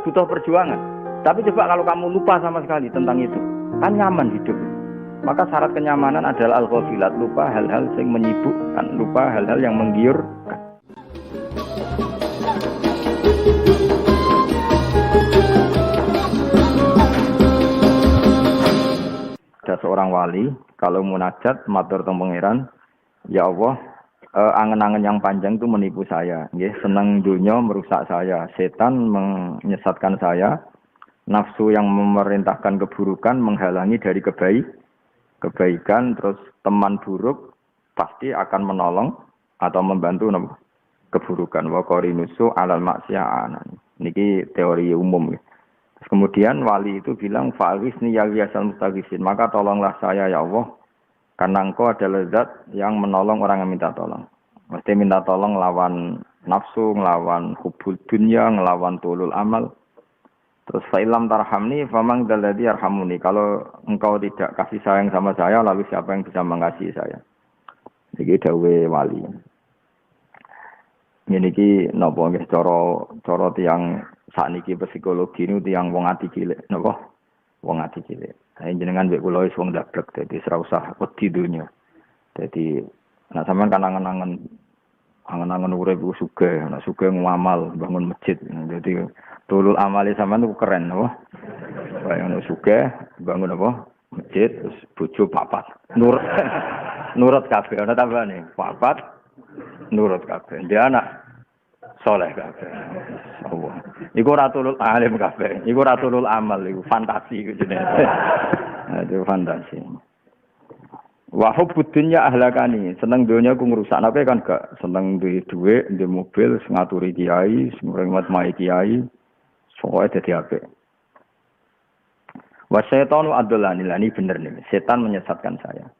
butuh perjuangan. Tapi coba kalau kamu lupa sama sekali tentang itu, kan nyaman hidup. Maka syarat kenyamanan adalah al-ghafilat, lupa hal-hal yang menyibukkan, lupa hal-hal yang menggiurkan. Ada seorang wali, kalau munajat matur teng pangeran, ya Allah, angen-angen yang panjang itu menipu saya, nggih, senang dunia merusak saya, setan menyesatkan saya, nafsu yang memerintahkan keburukan menghalangi dari kebaikan, terus teman buruk pasti akan menolong atau membantu keburukan. Wa qarinusu alal maksiyah. Niki teori umum. Terus kemudian wali itu bilang fa'risni ya yasal mustaghisin, maka tolonglah saya ya Allah, karena engkau adalah zat yang menolong orang yang minta tolong. Mesti minta tolong lawan nafsu, ngelawan hubul dunya, ngelawan tulul amal. Terus fa'ilam tarhamni famang dalladzi yarhamuni. Kalau engkau tidak kasih sayang sama saya, lalu siapa yang bisa mengasihi saya? Iki dawuhe wali. Niki napa nggih cara tiyang sakniki psikologi niku tiyang wong ati cilik napa? Wong ati cilik. Kae jenengan mbek kula wis wong dablek dadi ora usah wedi donya. Dadi nek sampean kan angen-angen urip sugih, nek sugih ngamal bangun masjid. Dadi tulul amali sampean niku keren napa? Kaya ngono sugih bangun apa? Masjid terus bojo papat. Nurut kabeh ana tambane. Papat nurut kabeh. Dia anak soleh kabeh. Allah. Iku ora tulul alim kabeh. Iku ora tulul amal, iku fantasi iku jenenge. Itu fantasi. Wa hubbud dunya ahlakani. Seneng donya ku ngrusak. Napa kan gak seneng duwe dhuwit, duwe mobil, ngaturi kiai, ngremet mai kiai. Pokoke dadi apik. Wa syaitanu adolani, lani bener nih. Setan menyesatkan saya.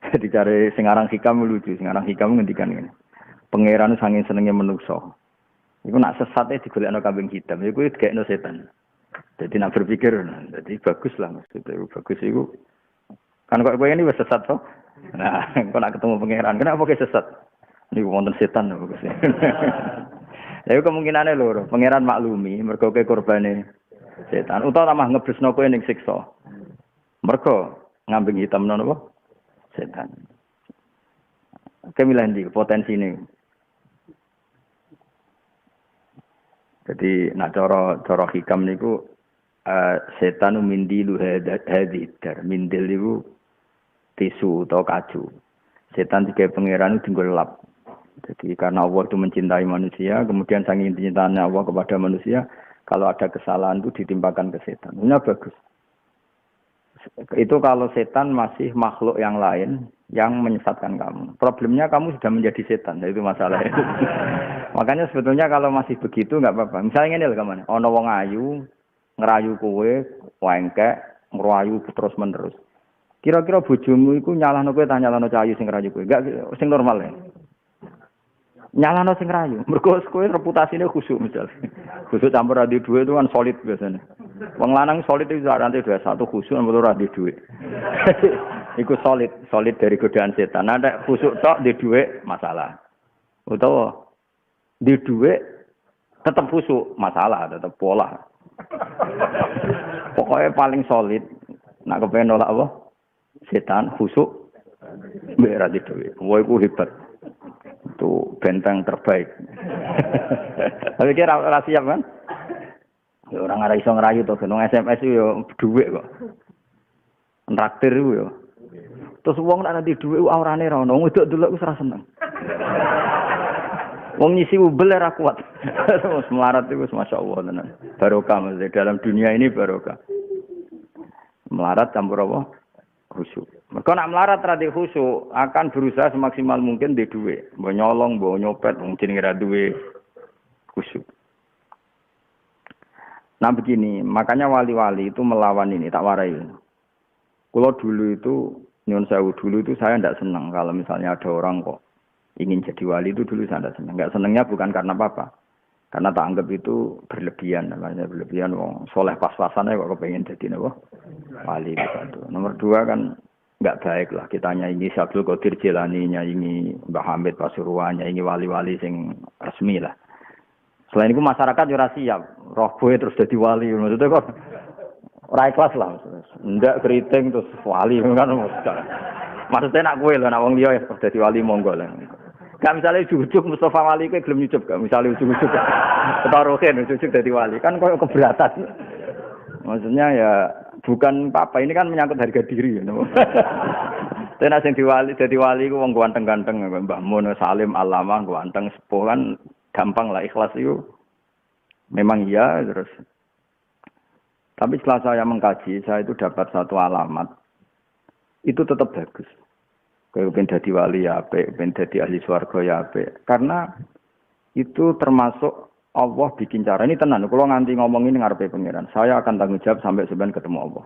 Jadi cari sing aran hikam lucu, sing aran hikam ngendikan ngene. Pangeran saking senenge menungso. Iku nak sesate digolekno kambing hitam, iku digekno setan. Jadi nak berpikir, jadi bagus lah maksudnya. Bagus iku. Kan kok kowe ini wis sesat to? Nah, kok nak ketemu pangeran, kenapa kowe sesat? Niku wonten setan bagus. Ya kemungkinane loro, pangeran maklumi mergo kowe korbane setan. Utawa tamah ngeblesno kowe ning siksa. Mergo ngambing hitam napa? Setan. Kemilah ndi potensi ini. Jadi nak cara hikam niku setan mindilu hadidar. Mindil niku tisu atau kacu. Setan tiga pangeran itu tinggal lap. Jadi karena Allah itu mencintai manusia, kemudian saking cintanya Allah kepada manusia, kalau ada kesalahan itu ditimpakan ke setan. Ini bagus. Itu kalau setan masih makhluk yang lain yang menyesatkan kamu. Problemnya kamu sudah menjadi setan, itu masalah itu. Makanya sebetulnya kalau masih begitu nggak apa-apa. Misalnya ini loh kemana? Ono wong ayu ngerayu kowe, wengkek, ngerayu terus menerus. Kira-kira bojomu iku nyalahno kowe ta nyalahno cahayu sing ngerayu kowe? Enggak sing normal ya. Nyalahno sing ngerayu. Mergo kowe reputasine khusuk misal. Khusuk campur adi duwe itu kan solid biasanya. Wong lanang solid itu rantai 21 khusuk campur adi duwe. Iku solid dari godaan setan. Ada khusuk tok di duwe masalah. Utawa di duwe tetap khusuk masalah, tetap pola. Pokoknya paling solid. Nak kepengen nolak apa? Setan khusuk mbek ra di duwe. Wah iku hebat. Itu benteng terbaik. Tapi kira ora siap kan? Ya orang ora iso ngerayu to, nang SMS yo dhuwit kok. Traktir iku yo. Terus wong nek nanti dhuwit aurane ra ono, wedok delok wis ra seneng. Wong nyisi ubel ora kuat. Wis melarat iku masyaallah tenan. Barokah mesti dalam dunia ini barokah. Melarat campur apa? Khusyuk. Mereka nak melarat rada khusyuk akan berusaha semaksimal mungkin di duit, mbok nyolong, mbok nyopet, wong jenenge ra duwe khusyuk. Nah begini, makanya wali-wali itu melawan ini, tak warai. Kalau dulu itu nyun sewu dulu itu saya tidak senang kalau misalnya ada orang kok ingin jadi wali itu dulu saya tidak senang. Enggak senangnya bukan karena apa-apa. Karena tak anggap itu berlebihan, namanya berlebihan. Wong soleh pas-pasannya kok kepengen jadi wali gitu. Nomor 2 kan nggak baik lah kita nyanyi Syabdul Qadir Jilani, nyanyi Mbah Hamid Pasuruan, nyanyi wali-wali sing resmi lah. Selain itu masyarakat juga siap. roh kowe terus dadi wali. Maksudnya kok ora ikhlas lah. Ndak keriting terus wali kan. Maksudnya nak kowe lho nak wong liya terus dadi wali monggo lah. Gak misalnya ujug-ujug Mustafa Wali kowe gelem nyucup gak misalnya ujug-ujug ketaruhin ujug-ujug dadi wali kan koyo keberatan. Maksudnya ya bukan apa ini kan menyangkut harga diri ya. Tenan sing dadi wali ku wong ganteng-ganteng Mbah Mun Salim Alamah ganteng sepuh kan gampang lah ikhlas itu. Memang iya terus. Tapi setelah saya mengkaji saya itu dapat satu alamat. Itu tetap bagus. Kayak pengen dadi wali ya apik, pengen dadi ahli swarga ya apik. Karena itu termasuk Allah bikin cara ini tenan. Kalau nganti ngomong ini ngarepe pangeran, saya akan tanggung jawab sampai sebenarnya ketemu Allah.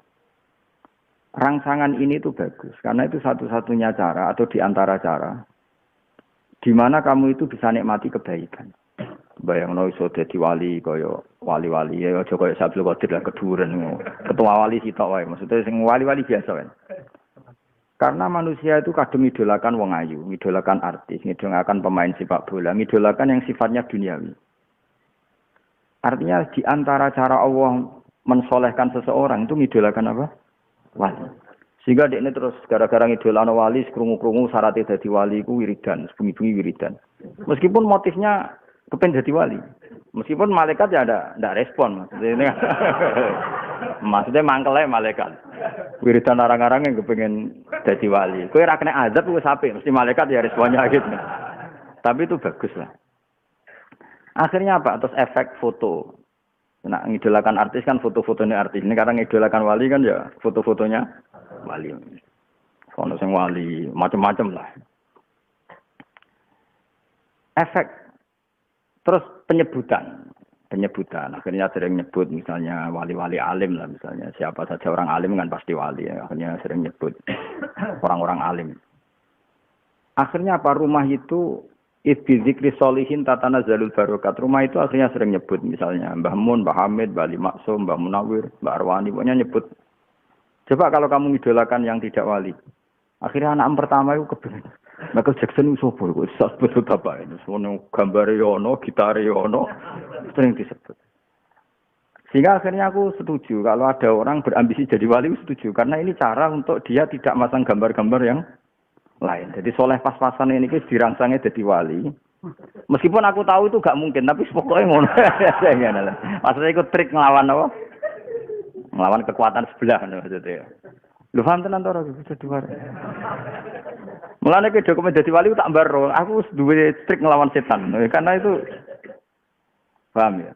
Rangsangan ini itu bagus karena itu satu-satunya cara atau diantara cara di mana kamu itu bisa nikmati kebaikan. Bayangno iso dadi wali kaya wali-wali ya aja kaya Abdul Qadir lah keduren. Ketua wali sitok wae maksudnya sing wali-wali biasa kan. Karena manusia itu kadang idolakan wong ayu, idolakan artis, idolakan pemain sepak bola, idolakan yang sifatnya duniawi. Artinya di antara cara Allah mensolehkan seseorang itu idolakan apa? Wali. Sehingga dia ini terus gara-gara ngidolano wali, krungu-krungu syaratnya dadi wali ku wiridan, bengi-bengi wiridan. Meskipun motifnya kepen dadi wali. Meskipun malaikat ya ndak respon maksudnya. Maksudnya mangkel ae malaikat. Wiridan arang-arang yang kepengen dadi wali. Kowe ora kena azab wis apik, mesti malaikat ya responnya gitu. Tapi itu bagus lah. Akhirnya apa? Terus efek foto. Nah, ngidolakan artis kan foto-fotonya artis. Ini karena ngidolakan wali kan ya foto-fotonya wali. Sono sing wali, macam-macam lah. Efek. Terus penyebutan. Akhirnya sering nyebut misalnya wali-wali alim lah misalnya. Siapa saja orang alim kan pasti wali. Ya. Akhirnya sering nyebut orang-orang alim. Akhirnya apa? Rumah itu Idzikri solihin tatana zalul barokat. Rumah itu akhirnya sering nyebut misalnya Mbah Mun, Mbah Hamid, Mbah Ali Maksum, Mbah Munawir, Mbah Arwani, pokoknya nyebut. Coba kalau kamu idolakan yang tidak wali. Akhirnya anak pertama itu kepengen. Michael Jackson itu sopo itu sebut apa ini? Semua gambar yono, gitar yono, sering disebut. Sehingga akhirnya aku setuju kalau ada orang berambisi jadi wali setuju karena ini cara untuk dia tidak masang gambar-gambar yang lain. Jadi soleh pas-pasan ini dirangsangnya jadi wali. Meskipun aku tahu itu gak mungkin, tapi pokoknya ngono. Maksudnya ikut trik ngelawan apa? Ngelawan kekuatan sebelah maksudnya. Lu paham tenan to ora bisa diwar. Mulane ke dokumen jadi wali tak baro. Aku duwe trik ngelawan setan. Karena itu paham ya.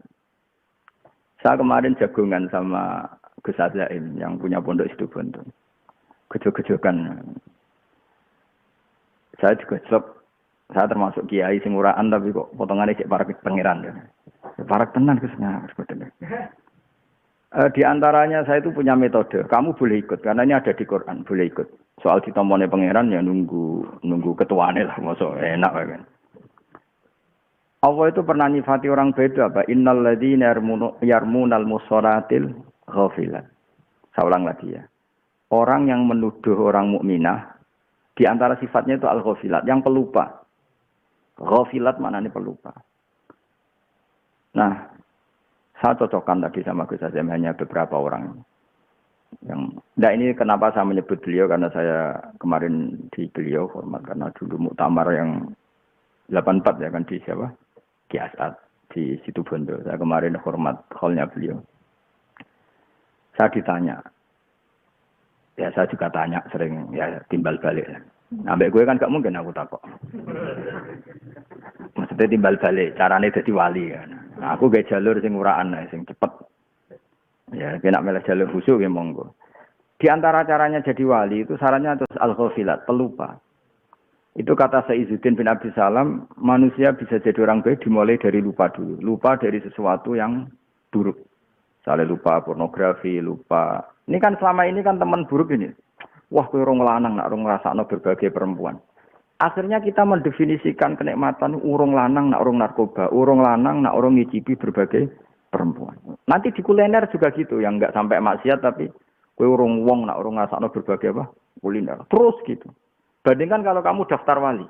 Saya kemarin jagungan sama Gus Azaim yang punya pondok Situbondo. Gejog-gejogan. Saya juga saya termasuk kiai sing uraan tapi kok potongannya cek para pangeran ya. Para tenan Gusnya sebetulnya. Di antaranya saya itu punya metode. Kamu boleh ikut karena ini ada di Quran, boleh ikut. Soal ditomone pangeran ya nunggu ketuane lah, mosok enak kan. Allah itu pernah nyifati orang beda apa? Innal ladzina yarmunal musharatil ghafilat. Saya ulang lagi ya. Orang yang menuduh orang mukminah di antara sifatnya itu al-ghafilat, yang pelupa. Ghafilat maknanya pelupa. Nah, saya cocokkan tadi sama Gus Azam hanya beberapa orang. Ini kenapa saya menyebut beliau, karena saya kemarin di beliau hormat, karena dulu muktamar yang 84 ya kan di siapa? Ki As'ad di Situbondo. Saya kemarin hormat hallnya beliau. Saya ditanya, ya saya juga tanya sering ya timbal balik. Ambek gue kan gak mungkin aku takut. Maksudnya timbal balik, caranya jadi wali kan. Aku gak jalur sing uraan sing cepet. Ya kena meleh jalur khusyuk ya monggo. Di antara caranya jadi wali itu sarannya terus al-ghafilat, pelupa. Itu kata Sayyiduddin bin Abdus Salam, manusia bisa jadi orang baik dimulai dari lupa dulu. Lupa dari sesuatu yang buruk. Misalnya lupa pornografi, lupa. Ini kan selama ini kan teman buruk ini. Wah, kowe urung lanang nak urung ngrasakno berbagai perempuan. Akhirnya kita mendefinisikan kenikmatan urung lanang nak urung narkoba, urung lanang nak urung ngicipi berbagai perempuan. Nanti di kuliner juga gitu, yang enggak sampai maksiat tapi kowe urung wong nak urung ngrasakno berbagai apa? Kuliner. Terus gitu. Bandingkan kalau kamu daftar wali.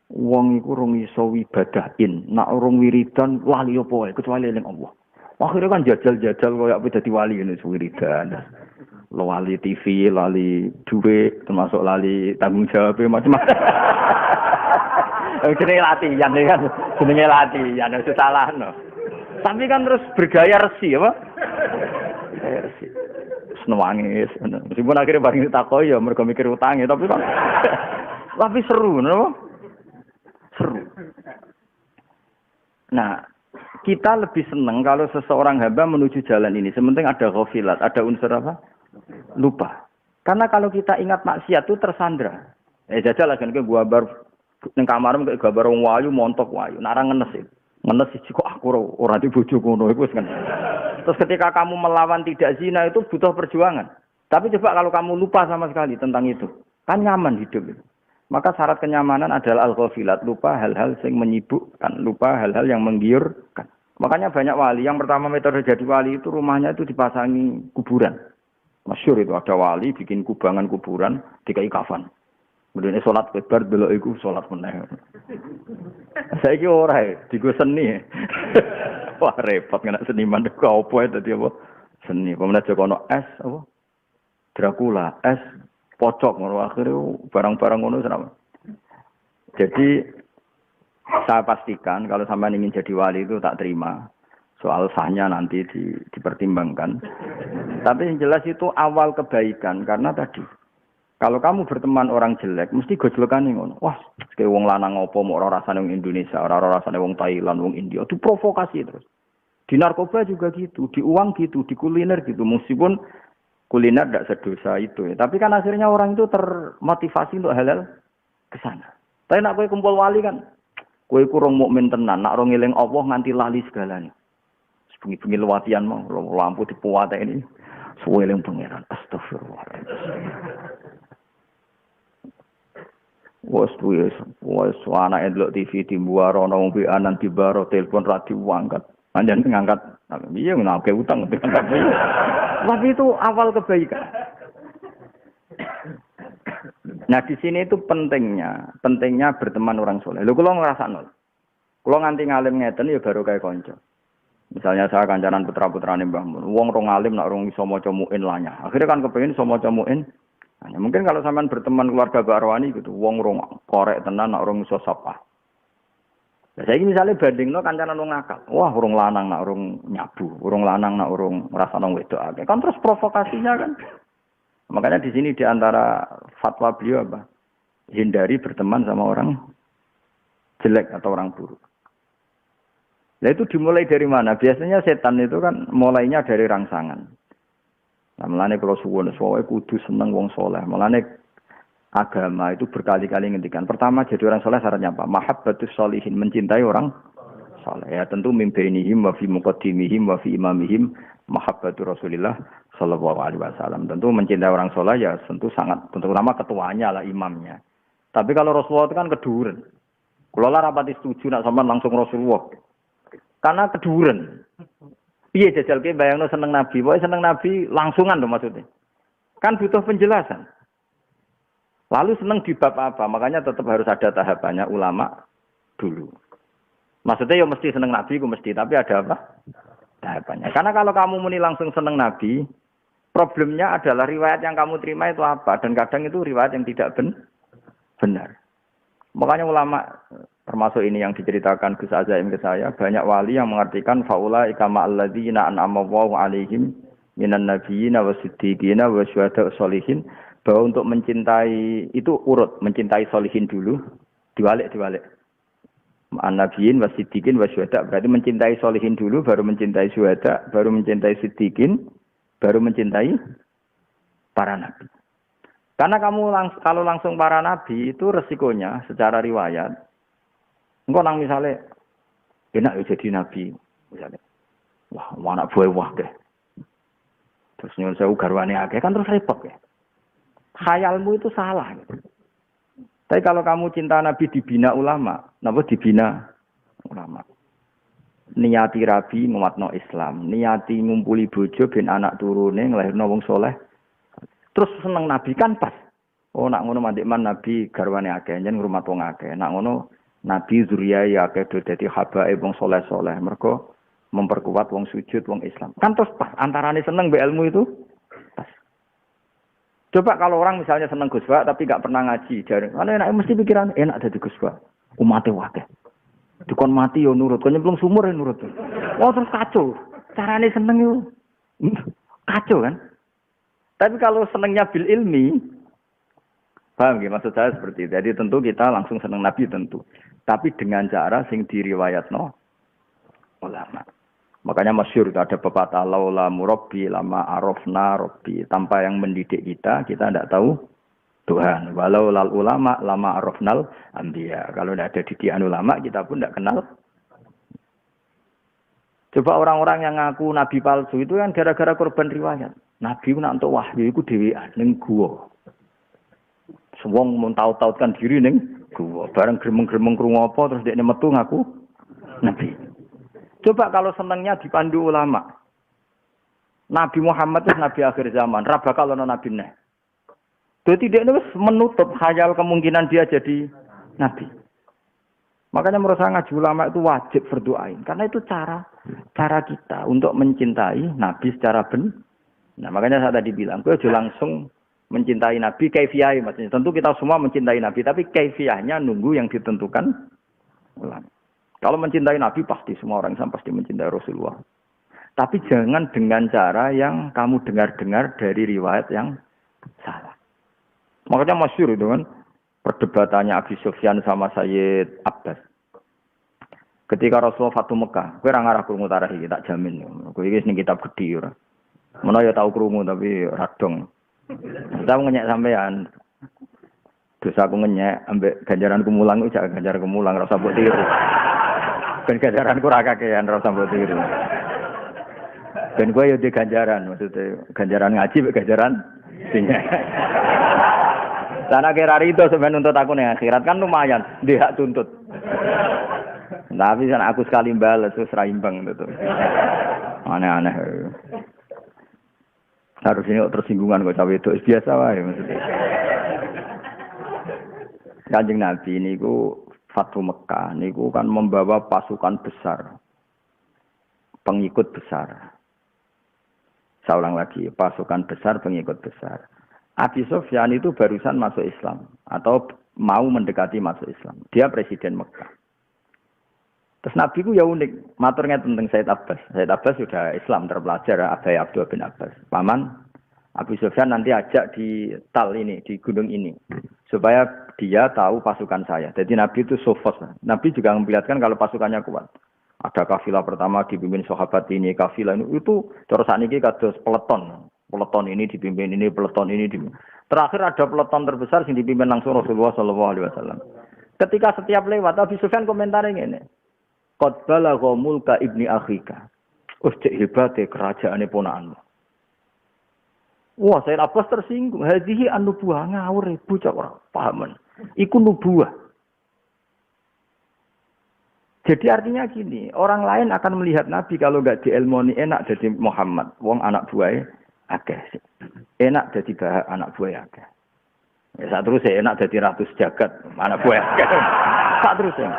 Wong iku rung iso wibadahin, nak urung wiridan lali apa wae kecuali eling Allah. Akhirnya kan jajal-jajal koyo apa dadi wali ngene wiridan. Lali TV, lali duit, termasuk lali tanggung jawab macam-macam. Jenenge latihan kan, jenenge latihan wis salah no. Tapi kan terus bergaya resi apa? Bergaya resi. Senwangis. Meskipun akhirnya bareng ditakoki ya mergo mikir utange tapi kan tapi seru no. Seru. Nah, kita lebih senang kalau seseorang hamba menuju jalan ini. Sementing ada ghafilat, ada unsur apa? Lupa. Karena kalau kita ingat maksiat itu tersandra. Jajal lah kan ke gua bar ning kamarmu kayak gambar wong wayu montok wayu. Nara ngenes. Ngenes siji kok aku ora di bojo ngono iku wis kan. Terus ketika kamu melawan tidak zina itu butuh perjuangan. Tapi coba kalau kamu lupa sama sekali tentang itu, kan nyaman hidup itu. Maka syarat kenyamanan adalah al-ghafilat, lupa hal-hal yang menyibukkan, lupa hal-hal yang menggiurkan. Makanya banyak wali, yang pertama metode jadi wali itu rumahnya itu dipasangi kuburan. Masyhur itu ada wali bikin kubangan kuburan, dikai kafan. Kemudian sholat kebar, belok iku sholat meneh. Saiki ora digo seni. Wah repot kena seniman kok opo dadi apa? Seni. Pemenang Jokono es apa? Dracula es pocok ngono akhire barang-barang ngono senapa. Jadi saya pastikan kalau sampean ingin jadi wali itu tak terima. Soal sahnya nanti dipertimbangkan. Tapi yang jelas itu awal kebaikan karena tadi kalau kamu berteman orang jelek mesti gojlekane ngono. Wah, kayak wong lanang opo mau ora rasane wong Indonesia, ora rasane wong Thailand, wong India. Itu provokasi terus. Di narkoba juga gitu, di uang gitu, di kuliner gitu. Meskipun kuliner tidak sedosa itu ya. Tapi kan akhirnya orang itu termotivasi untuk halal ke sana. Tapi nak kowe kumpul wali kan, kowe kurang mukmin tenan, nak rong eling Allah nganti lali segalanya. Bengi-bengi lewatian mau lampu dipuwate ini. Suwe eling pangeran. Astagfirullah. Wes anak ndelok TV di Buaro ana wong anan di Baro telepon radio angkat. Anjen ngangkat. Iya ngake utang tapi itu awal kebaikan. Nah di sini itu pentingnya berteman orang soleh. Lho kula ngrasakno. Kula nganti ngalim ngeten ya baru kaya kanca. Misalnya saya kancanan putra-putrane Mbah Mun. Wong rong alim nak rong iso maca muin lanyah. Akhirnya kan kepengin iso maca muin. Nah, mungkin kalau sampean berteman keluarga Mbak Arwani gitu, wong rong korek tenan nak rong iso sapa. Lah saiki misale bandingno kancanan wong akal. Wah, urung lanang nak urung nyabu, urung lanang nak urung ngrasakno wedok akeh. Kan terus provokasinya kan. Makanya di sini di antara fatwa beliau apa? Hindari berteman sama orang jelek atau orang buruk. Nah itu dimulai dari mana? Biasanya setan itu kan mulainya dari rangsangan. Nah, melane kalau suwun soe kudu seneng wong soleh. Melane agama itu berkali-kali ngendikan. Pertama jadi orang soleh syaratnya apa? Mahabbatus sholihin, mencintai orang soleh. Ya tentu mimbainihim wa fi muqaddimihim wa fi imamihim mahabbatu Rasulillah sallallahu alaihi wasallam. Tentu mencintai orang soleh ya tentu sangat, terutama ketuanya lah imamnya. Tapi kalau Rasulullah itu kan keduren. Kalau lah rapati setuju nak sampean langsung Rasulullah. Karena keduren. Piye jajal ki bayangno seneng Nabi, pokoke seneng Nabi langsungan lho maksudnya. Kan butuh penjelasan. Lalu seneng di bab apa? Makanya tetap harus ada tahapannya ulama dulu. Maksudnya ya mesti seneng Nabi ku mesti, tapi ada apa? Tahapannya. Karena kalau kamu muni langsung seneng Nabi, problemnya adalah riwayat yang kamu terima itu apa? Dan kadang itu riwayat yang tidak benar. Makanya ulama termasuk ini yang diceritakan Gus Azaim ke saya, banyak wali yang mengartikan faula ikama alladzina an'ama Allahu 'alaihim minan nabiyyin wasiddiqin wasyuhada sholihin, bahwa untuk mencintai itu urut, mencintai sholihin dulu, diwalik. An-nabiyyin wasiddiqin wasyuhada berarti mencintai sholihin dulu, baru mencintai syuhada, baru mencintai siddiqin, baru mencintai para nabi. Karena kalau langsung para nabi itu resikonya secara riwayat engko nang misale enak ya jadi nabi misale. Wah, anak buah wah deh. Terus nyuwun sewu garwane akeh kan terus repot ya. Khayalmu itu salah gitu. Tapi kalau kamu cinta nabi dibina ulama, napa dibina ulama. Niati rabi nguatno Islam, niati ngumpuli bojo ben anak turune nglairno wong soleh. Terus seneng nabi kan pas. Oh nak ngono mandek man nabi garwane akeh njen ngrumat wong akeh. Nak ngono Nabi zuriyae akeh do dadi habae wong saleh-saleh. Mergo memperkuat wong sujud wong Islam. Kan terus pas antarane seneng mbek ilmu itu. Pas. Coba kalau orang misalnya seneng Gus Ba tapi gak pernah ngaji, jare ana enak mesti pikiran enak dadi Gus Ba. Umate akeh. Dikon mati yo nurut, kon nyemplung sumur yo nurut. Oh terus kacau. Carane seneng yo kacau kan? Tapi kalau senengnya bil ilmi, paham ya maksud saya seperti itu. Jadi tentu kita langsung seneng Nabi tentu. Tapi dengan cara sing diriwayatno ulama. Makanya masyhur itu ada pepatah laula murabbi lama arafna rabbi. Tanpa yang mendidik kita tidak tahu Tuhan. Walau lal ulama lama arafnal anbiya. Kalau tidak ada didikan ulama kita pun tidak kenal. Coba orang-orang yang ngaku nabi palsu itu kan gara-gara korban riwayat. Nabi nak untuk wahyu iku dhewean ning guwa. Wong mun taut-tautkan diri ning guwa. Bareng gremeng-gremeng krungu apa terus dekne metu ngaku nabi. Coba kalau senangnya dipandu ulama. Nabi Muhammad itu nabi akhir zaman, ra bakal ana nabi neh. Dadi dekne wis menutup khayal kemungkinan dia jadi nabi. Makanya menurut saya ngaji ulama itu wajib berdoain karena itu cara kita untuk mencintai nabi secara benar. Nah, makanya saya tadi bilang, gue langsung mencintai nabi kaifiyah maksudnya. Tentu kita semua mencintai nabi, tapi kaifiyahnya nunggu yang ditentukan ulama. Kalau mencintai nabi pasti semua orang Islam pasti mencintai Rasulullah. Tapi jangan dengan cara yang kamu dengar-dengar dari riwayat yang salah. Makanya masyhur itu kan perdebatannya Abi Sufyan sama Sayyid Abbas. Ketika Rasulullah Fatu Mekah, kowe ora ngarah krungu tarikh iki tak jamin. Kowe iki ning kitab gedhi ora. Menawa ya tau krungu tapi radong. Saya ngenyek sampean. Dosa aku ngenyek ambek ganjaranku mulang iku jak ganjaranku mulang ora usah mbok tiru. Ben ganjaranku ora kakean ora usah mbok tiru. Ben kowe yo di ganjaran maksudnya ganjaran ngaji mek ganjaran sing. Sana kira itu sebenarnya untuk aku nih akhirat kan lumayan, dia hak tuntut. Tapi kan aku sekali balas terus raimbang gitu. Aneh-aneh. Harusnya tersinggungan kok cawe itu biasa wae maksudnya. Kanjeng Nabi niku Fatu Mekah niku kan membawa pasukan besar. Pengikut besar. Saya ulang lagi, pasukan besar, pengikut besar. Abi Sufyan itu barusan masuk Islam atau mau mendekati masuk Islam. Dia presiden Mekah. Terus Nabi ku ya unik, maturnya tentang Sayyid Abbas. Sayyid Abbas sudah Islam terpelajar, Abai Abdul bin Abbas. Paman Abi Sufyan nanti ajak di tal ini, di gunung ini, supaya dia tahu pasukan saya. Jadi Nabi itu sofos. Nabi juga memperlihatkan kalau pasukannya kuat. Ada kafilah pertama dipimpin sahabat ini, kafilah ini itu terus saat ini kados peleton. Peleton ini dipimpin ini, peleton ini dipimpin. Terakhir ada peleton terbesar yang dipimpin langsung Rasulullah SAW. Ketika setiap lewat, Abi Sufyan komentarnya ini. Qad balagha mulka ibni akhika. Cek hebate kerajaane ponakanmu. Wah, saya Abbas tersinggung. Hadhihi an-nubuwah ngawur bocah ora pahaman. Iku nubuwah. Jadi artinya gini, orang lain akan melihat Nabi kalau enggak diilmoni enak jadi Muhammad, wong anak buahnya akeh. Enak jadi anak buah akeh. Ya saat terus enak jadi ratus jagat anak buah akeh. Saat terus ya.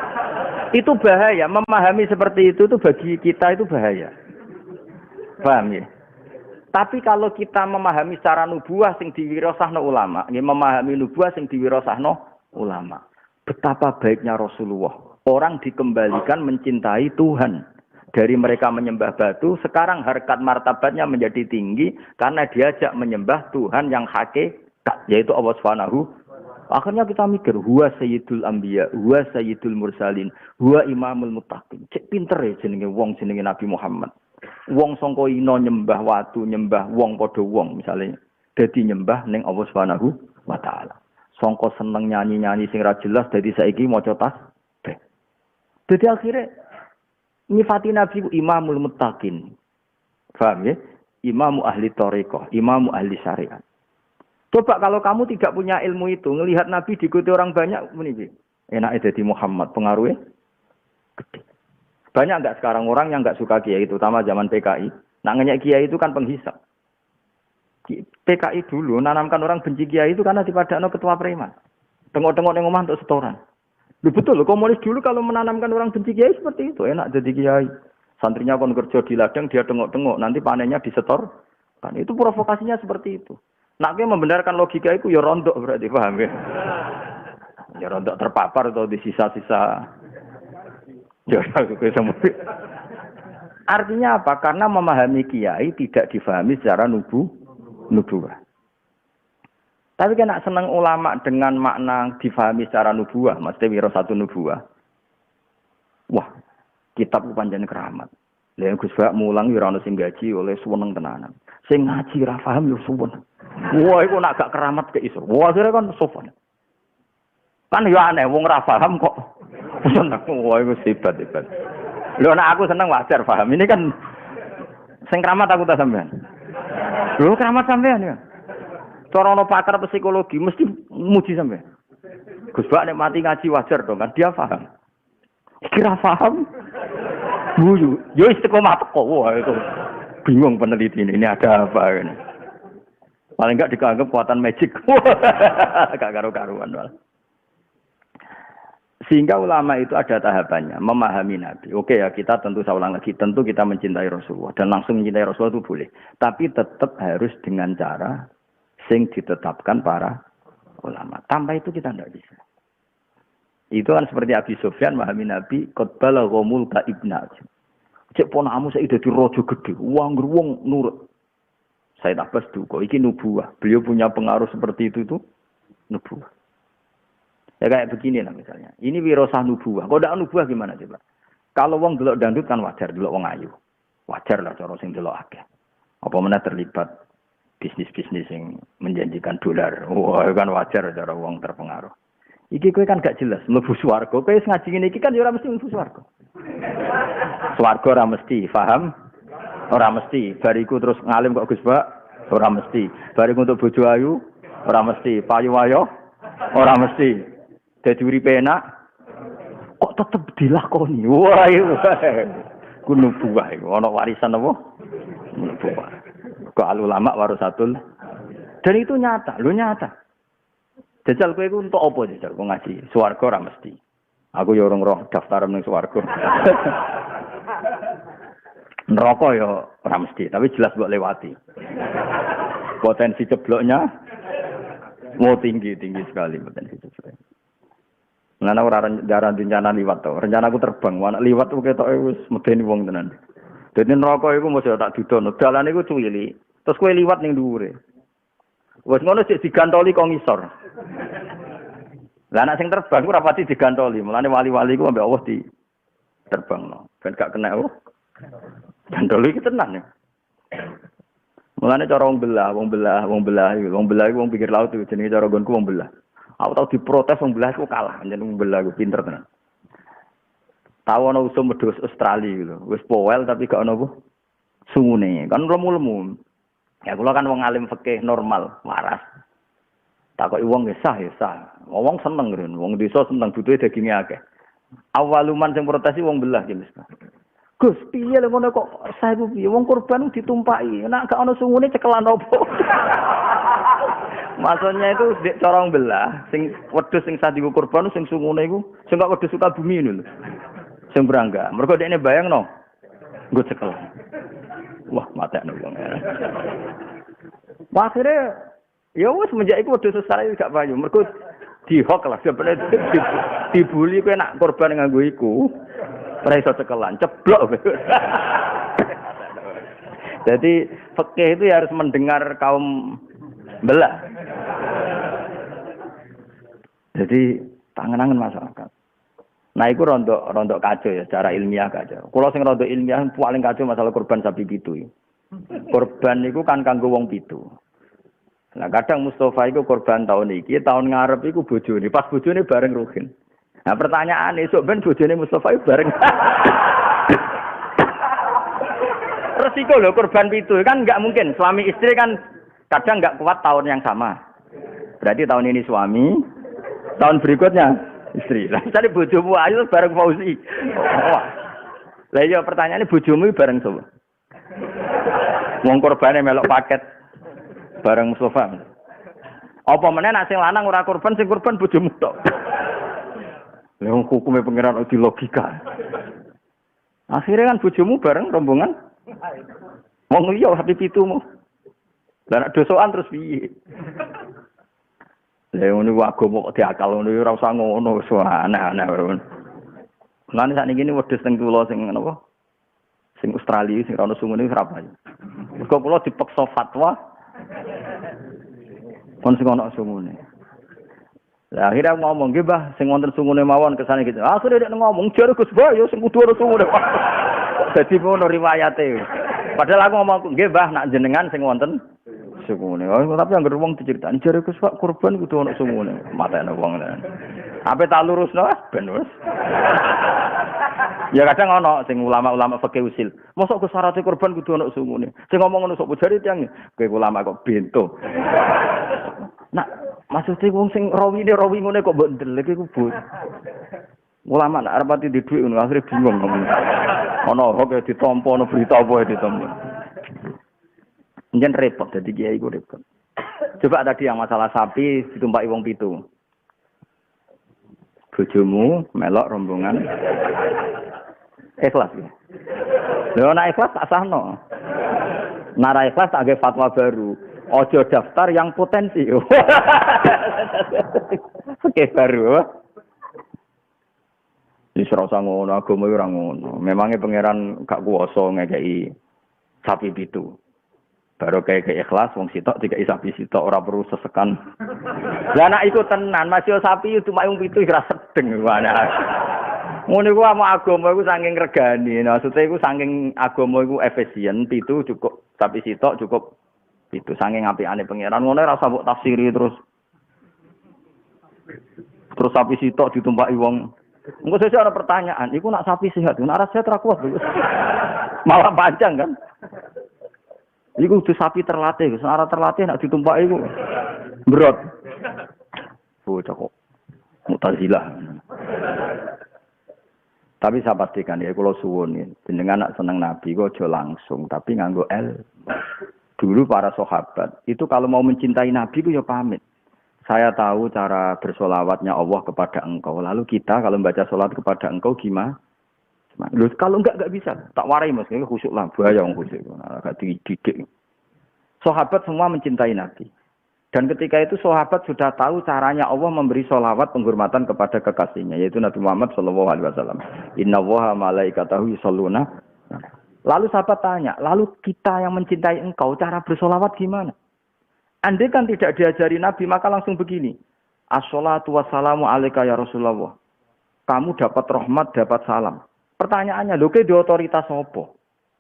Itu bahaya, memahami seperti itu tuh bagi kita itu bahaya. Paham ya? Tapi kalau kita memahami secara nubuah sing diwirasahno ulama, nggih memahami nubuah sing diwirasahno ulama. Betapa baiknya Rasulullah. Orang dikembalikan mencintai Tuhan. Dari mereka menyembah batu, sekarang harkat martabatnya menjadi tinggi karena diajak menyembah Tuhan yang hakikat, yaitu Allah Subhanahu. Akhirnya kita mikir, huwa sayyidul anbiya, huwa sayyidul mursalin, huwa imamul muttaqin. Cek pinter ya jenenge wong jenenge Nabi Muhammad. Wong sangka ina nyembah watu, nyembah wong padha wong misalnya. Dadi nyembah ning Allah Subhanahu wa taala. Sangka seneng nyanyi-nyanyi sing ra jelas dadi saiki maca tasbih. Dadi akhirnya nyifati Nabi imamul muttaqin. Paham ya? Imamu ahli thariqah, imamu ahli syariat. Coba kalau kamu tidak punya ilmu itu, ngelihat Nabi diikuti orang banyak, ini enaknya jadi Muhammad, pengaruhnya gede. Banyak enggak sekarang orang yang enggak suka kiai, terutama zaman PKI. Nah, ngenyek kiai itu kan penghisap. PKI dulu nanamkan orang benci kiai itu karena dipadakno ketua preman. Tengok-tengok ning omah untuk setoran. Loh, betul loh, komunis dulu kalau menanamkan orang benci kiai seperti itu, enak jadi kiai. Santrinya kon kerja di ladang, dia tengok-tengok, nanti panennya disetor. Kan itu provokasinya seperti itu. Nak kowe membenarkan logika itu ya rontok berarti, paham ya? Ya rontok terpapar atau di sisa-sisa. Ya semua. Artinya apa? Karena memahami kiai tidak difahami secara nubuwah. Tapi kan nak seneng ulama dengan makna difahami secara nubuwah, mesti wirasatun nubuwah. Wah, kitab panjang keramat. Lah Gus Bak mulang ora ono sing gaji oleh suweneng tenanan. Sing ngaji ra paham yo suweneng. Wah, iku nak gak keramat ke iso. Wah, akhirnya kan sopan. Kan yo aneh wong ra paham kok seneng. Wah, iku hebat. Lho nek aku seneng wajar paham. Ini kan sing keramat aku ta sampean. Lho keramat sampean ya. Cara ono pakar psikologi mesti muji sampean. Gus Bak nek mati ngaji wajar dong kan dia paham. Kira paham? Guyu. Yo istiqomah teko. Wah itu bingung peneliti ini ada apa ini. Paling enggak dianggap kekuatan magic. Gak karu-karuan malah. Sehingga ulama itu ada tahapannya, memahami Nabi. Oke ya, kita tentu saya ulang lagi, tentu kita mencintai Rasulullah dan langsung mencintai Rasulullah itu boleh. Tapi tetap harus dengan cara sing ditetapkan para ulama. Tanpa itu kita tidak bisa. Itu kan seperti Abi Sufyan memahami Nabi, qad balagha ka ibna. Cek ponamu saya dadi raja gede, wong nurut. Saya tak pas duka, iki nubuwah. Beliau punya pengaruh seperti itu tuh nubuwah. Ya kayak begini lah misalnya. Ini wirasah nubuwah. Kalau tidak nubuwah gimana coba? Kalau wong delok dangdut kan wajar, delok wong ayu. Wajar lah cara sing delok akeh. Apa mana terlibat bisnis-bisnis yang menjanjikan dolar. Wah, kan wajar cara wong terpengaruh. Iki kowe kan gak jelas mlebu swarga. Kowe ngaji ngene iki kan ya ora mesti mlebu swarga. Swarga ora mesti, paham? Ora mesti. Bariku terus ngalim kok Gus Bak, ora mesti. Bariku untuk bojo ayu, ora mesti. Payu wayo, ora mesti. Dadi uripe enak kok tetep dilakoni. Wah, iku nubuwah iku ana warisan apa? Nubuwah. Kok ulama warasatul. Dan itu nyata, lho nyata. Jajal kowe iku entuk apa jajal kok ngaji? Swarga ora mesti. Aku ya urung roh daftar ning swarga. Neraka ya ora mesti, tapi jelas mbok lewati. Potensi cebloknya mau tinggi sekali potensi ceblok. Nana ora rencana liwat to. Rencana aku terbang, anak liwat ku ketoke wis medeni wong tenan. Dadi neraka iku mesti tak dudono. Dalan iku cuwili. Terus kowe liwat ning dhuwure. Wes ngono sik digantoli kok ngisor. Lah anak sing terbang ku ora pati digantoli. Mulane wali-wali ku ambek Allah di terbangno. Ben gak kena gantoli iki tenan ya. Mulane cara wong belah wong pikir laut itu jenenge cara gonku wong belah. Aku tau diprotes wong belah aku kalah, jeneng wong belah aku pinter tenan. Tahu ana usum medhus Australia gitu. Wis powel tapi gak ono apa sungune. Kan lemu-lemu. Ya kula kan wong alim fikih normal, waras. Takoki wong ya sah. Wong seneng ngene, wong desa seneng butuhe daginge akeh. Awaluman sing protesi wong belah ki Mas. Gus, piye lho ngono kok sah iku piye? Wong kurban ditumpaki, nek gak ono sungune cekelan opo? Maksudnya itu corong belah, sing wedhus sing sadiku kurban sing sungune iku, sing kok wedhus suka bumi ngono lho. Sing berangga. Mergo dekne bayangno. Nggo cekel. Wah, matekno wong. Akhire ya wis menjak iku wedhus sesare gak payu. Mergo dihok lah sebenarnya dibuli kowe nak kurban nganggo iku. Ora iso cekelan, ceblok. Jadi fikih itu ya harus mendengar kaum belah. Jadi tangan-tangan masyarakat. Nah, itu rontok kacau ya, secara ilmiah kacau. Kalau sing rontok ilmiah paling kacau masalah korban sapi pitu. Korban itu kan kanggo wong pitu. Nah, kadang Mustafa itu korban tahun ini, tahun ngarep itu bojone, pas bojone bareng Ruhin. Nah, pertanyaan esok ben bojone Mustafa itu bareng. Resiko loh korban pitu kan nggak mungkin. Suami istri kan kadang nggak kuat tahun yang sama. Berarti tahun ini suami, tahun berikutnya istri. Lah cari bojomu ayo bareng Fauzi. Oh. Lah iya pertanyaannya bojomu bareng sapa? Wong korbane melok paket bareng Mustafa. Apa meneh nek sing lanang ora korban sing korban bojomu tok. Lha hukume pangeran di logika. Akhirnya kan bojomu bareng rombongan. Wong liya hati pitumu. Lah nek dosokan terus piye? Lah ngono ku agama kok diakal ngono ora usah ngono wis aneh-aneh. Lan sakniki ini wedhus teng kula sing napa? Sing Australia sing ana sungune wis rapayu. Mergo kula dipeksa fatwa. Kon sing ana sungune. Lah akhirnya ngomong nggih Mbah sing wonten sungune mawon kesane gitu. Akhire nek ngomong jare Gus Bah ya sing kudu ana sungune. Dadi ngono riwayate. Padahal aku ngomong nggih Mbah nak jenengan sing wonten sungune. Oh, tapi anggere wong diceritani jare Gus Pak kurban kudu ana sungune. Matene wong. Ape tak lurusno ben wis. Ya kadang ana sing ulama-ulama fikih usil. Mosok Gus syarat kurban kudu ana sungune. Sing ngomong ngono sok jare tiyang kowe ulama kok bento. Nah, maksudnya wong sing rawi ngene kok mbok ndelek iku bot. Ulama nek arep pati di dhuwit ngono akhire bingung ngomong. Ana kok ditampa ana berita apa ditampa. Njen repot dadi kiai iku repot. Coba tadi yang masalah sapi ditumpaki wong 7. Bojomu melok rombongan. Ikhlas ya. Lha nek ikhlas tak sahno. Nara ikhlas tak gawe fatwa baru. Ojo daftar yang potensi. Oke baru. Wis ora usah ngono, agama ora ngono. Memangnya pangeran gak kuwasa ngekeki sapi 7. Baru kayak ikhlas wong sitok dikai sapi sitok ora perlu sesekan. Lah nek iku tenan, masih sapi itu mak wong 7 ora sedeng mana. Ngono iku agama iku saking regani. Maksudnya iku saking agama iku efisien 7 cukup, sapi sitok cukup. Itu saking apikane pangeran ngono ora usah mbok tafsiri terus sapi sitok ditumpaki wong. Engko sesuk ana pertanyaan, iku nak sapi sehat, nak sehat ora kuat. Malah panjang kan. Iku kudu sapi terlatih, ora terlatih nak ditumpaki iku berat. Bocah kok Mu'tazilah. Tapi saya pastikan ya kula suwun jenengan nak seneng nabi kok aja langsung tapi nganggo Dulu para sahabat itu kalau mau mencintai Nabi itu ya pamit. Saya tahu cara bersolawatnya Allah kepada engkau. Lalu kita kalau membaca solat kepada engkau gimana? Loh, kalau enggak bisa. Tak warai mas, khusyuk lah. Bahaya yang khusyuk. Agak dididik. Sahabat semua mencintai Nabi. Dan ketika itu sahabat sudah tahu caranya Allah memberi solawat penghormatan kepada kekasihnya. Yaitu Nabi Muhammad SAW. Inna Allaha malaikatahu yusholluna. Lalu sahabat tanya, lalu kita yang mencintai engkau, cara bersolawat gimana? Andai kan tidak diajari Nabi, maka langsung begini. As-salatu wassalamu alaika ya Rasulullah. Kamu dapat rahmat, dapat salam. Pertanyaannya, lho ke di otoritas apa?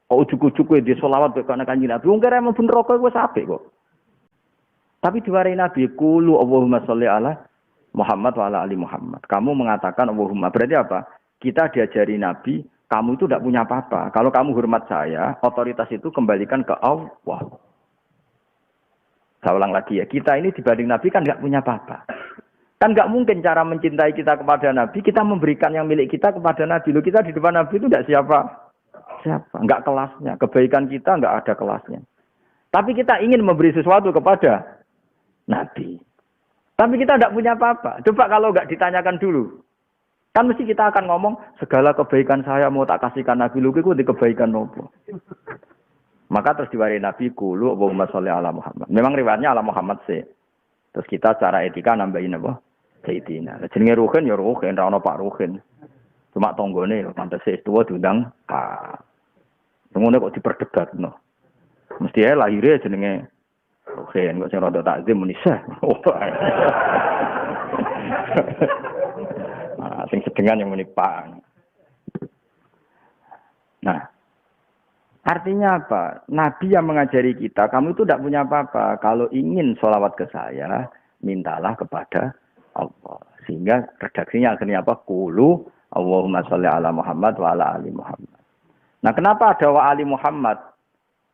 Kok ujuk-ujuk di solawat bekana kanjeng Nabi? Wong kira emang bener kok wis apik kok. Tapi diwarai Nabi, qulu Allahumma sholli ala Muhammad wa ala ali Muhammad. Kamu mengatakan Allahumma. Berarti apa? Kita diajari Nabi, kamu itu tidak punya apa-apa. Kalau kamu hormat saya, otoritas itu kembalikan ke Allah. Saya ulang lagi ya, kita ini dibanding Nabi kan nggak punya apa-apa. Kan nggak mungkin cara mencintai kita kepada Nabi, kita memberikan yang milik kita kepada Nabi. Loh, kita di depan Nabi itu nggak siapa. Nggak kelasnya. Kebaikan kita nggak ada kelasnya. Tapi kita ingin memberi sesuatu kepada Nabi. Tapi kita tidak punya apa-apa. Coba kalau nggak ditanyakan dulu. Kan mesti kita akan ngomong, segala kebaikan saya mau tak kasihkan Nabi, lu itu di kebaikan nopo. Maka terus diwari Nabi, kulu Allahumma sholli ala Muhammad. Memang riwayatnya ala Muhammad sih. Terus kita secara etika nambahin apa? Sayyidina. Jenenge Ruhin ya Ruhin, ra ono Pak Ruhin. Cuma tonggone pantes tuwa diundang Pak. Ngono kok diperdebatno. Mesti ae lahire jenenge Ruhin, kok sing rada takzim muni Syekh. Sing sedengan yang menikah. Nah, artinya apa? Nabi yang mengajari kita, kamu itu tidak punya apa-apa. Kalau ingin sholawat ke saya, mintalah kepada Allah. Sehingga redaksinya akhirnya apa? Qulu Allahumma sholli ala Muhammad wa ala ali Muhammad. Nah, kenapa ada wa ali Muhammad?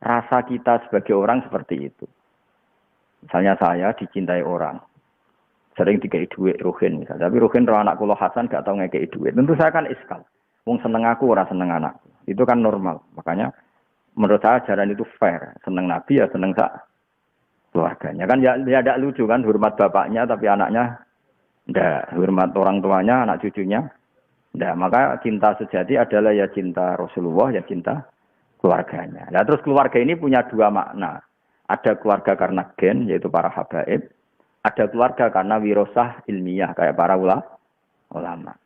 Rasa kita sebagai orang seperti itu. Misalnya saya dicintai orang. Sering dikai duit Ruhin misalnya. Tapi Ruhin roh anak kula Hasan gak tau ngekei duit. Tentu saya kan iskal. Wong seneng aku ora seneng anakku. Itu kan normal. Makanya menurut saya ajaran itu fair. Seneng Nabi ya seneng sak keluarganya. Kan ya ada lucu kan hormat bapaknya tapi anaknya ndak. Hormat orang tuanya, anak cucunya Nah, maka cinta sejati adalah ya cinta Rasulullah, ya cinta keluarganya. Nah, terus keluarga ini punya dua makna. Ada keluarga karena gen, yaitu para habaib. Ada keluarga karena wirosah ilmiah, kayak para ulama.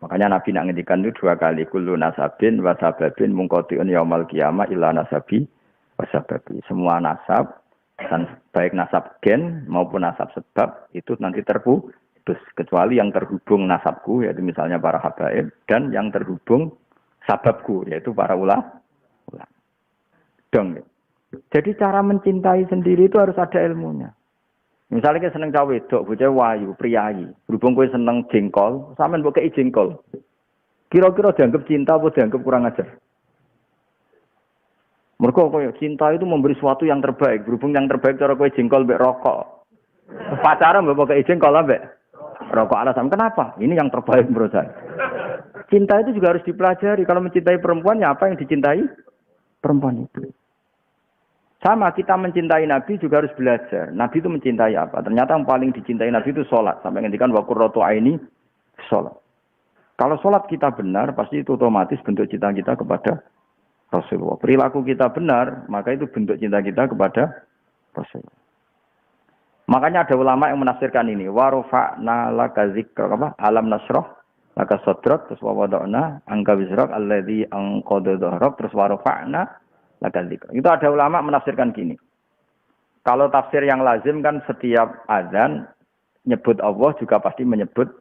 Makanya Nabi nak ngendikan itu dua kali. Kullu nasabin wasababin mungkotiun yaumal qiyamah illa nasabi wasababi. Semua nasab, dan baik nasab gen maupun nasab sebab, itu nanti terputus. Kecuali yang terhubung nasabku, yaitu misalnya para habaib, dan yang terhubung sababku, yaitu para ulama. Dong. Jadi cara mencintai sendiri itu harus ada ilmunya. Misalnya kita seneng cawe wedok, bocah wayu, priayi. Berhubung kowe seneng jengkol, sampean mbok kei jengkol. Kira-kira dianggap cinta atau dianggap kurang ajar? Mergo kowe cinta itu memberi sesuatu yang terbaik. Berhubung yang terbaik cara kowe jengkol mbek rokok. Pacaran mbok kei jengkol mbek rokok alasan. Kenapa? Ini yang terbaik menurut saya. Cinta itu juga harus dipelajari. Kalau mencintai perempuan, ya apa yang dicintai perempuan itu. Sama, kita mencintai Nabi juga harus belajar. Nabi itu mencintai apa? Ternyata yang paling dicintai Nabi itu sholat. Sampai ngendikan wa qurratu aini sholat. Kalau sholat kita benar, pasti itu otomatis bentuk cinta kita kepada Rasulullah. Perilaku kita benar, maka itu bentuk cinta kita kepada Rasulullah. Makanya ada ulama yang menafsirkan ini. Wa rafa'na laka dzikra, apa? Alam nasrah laka sadrak, terus wa wada'na angka wizrak alladzi anqadha dhahrak, terus wa rafa'na laka dzikra. Itu ada ulama menafsirkan gini. Kalau tafsir yang lazim kan setiap azan nyebut Allah juga pasti menyebut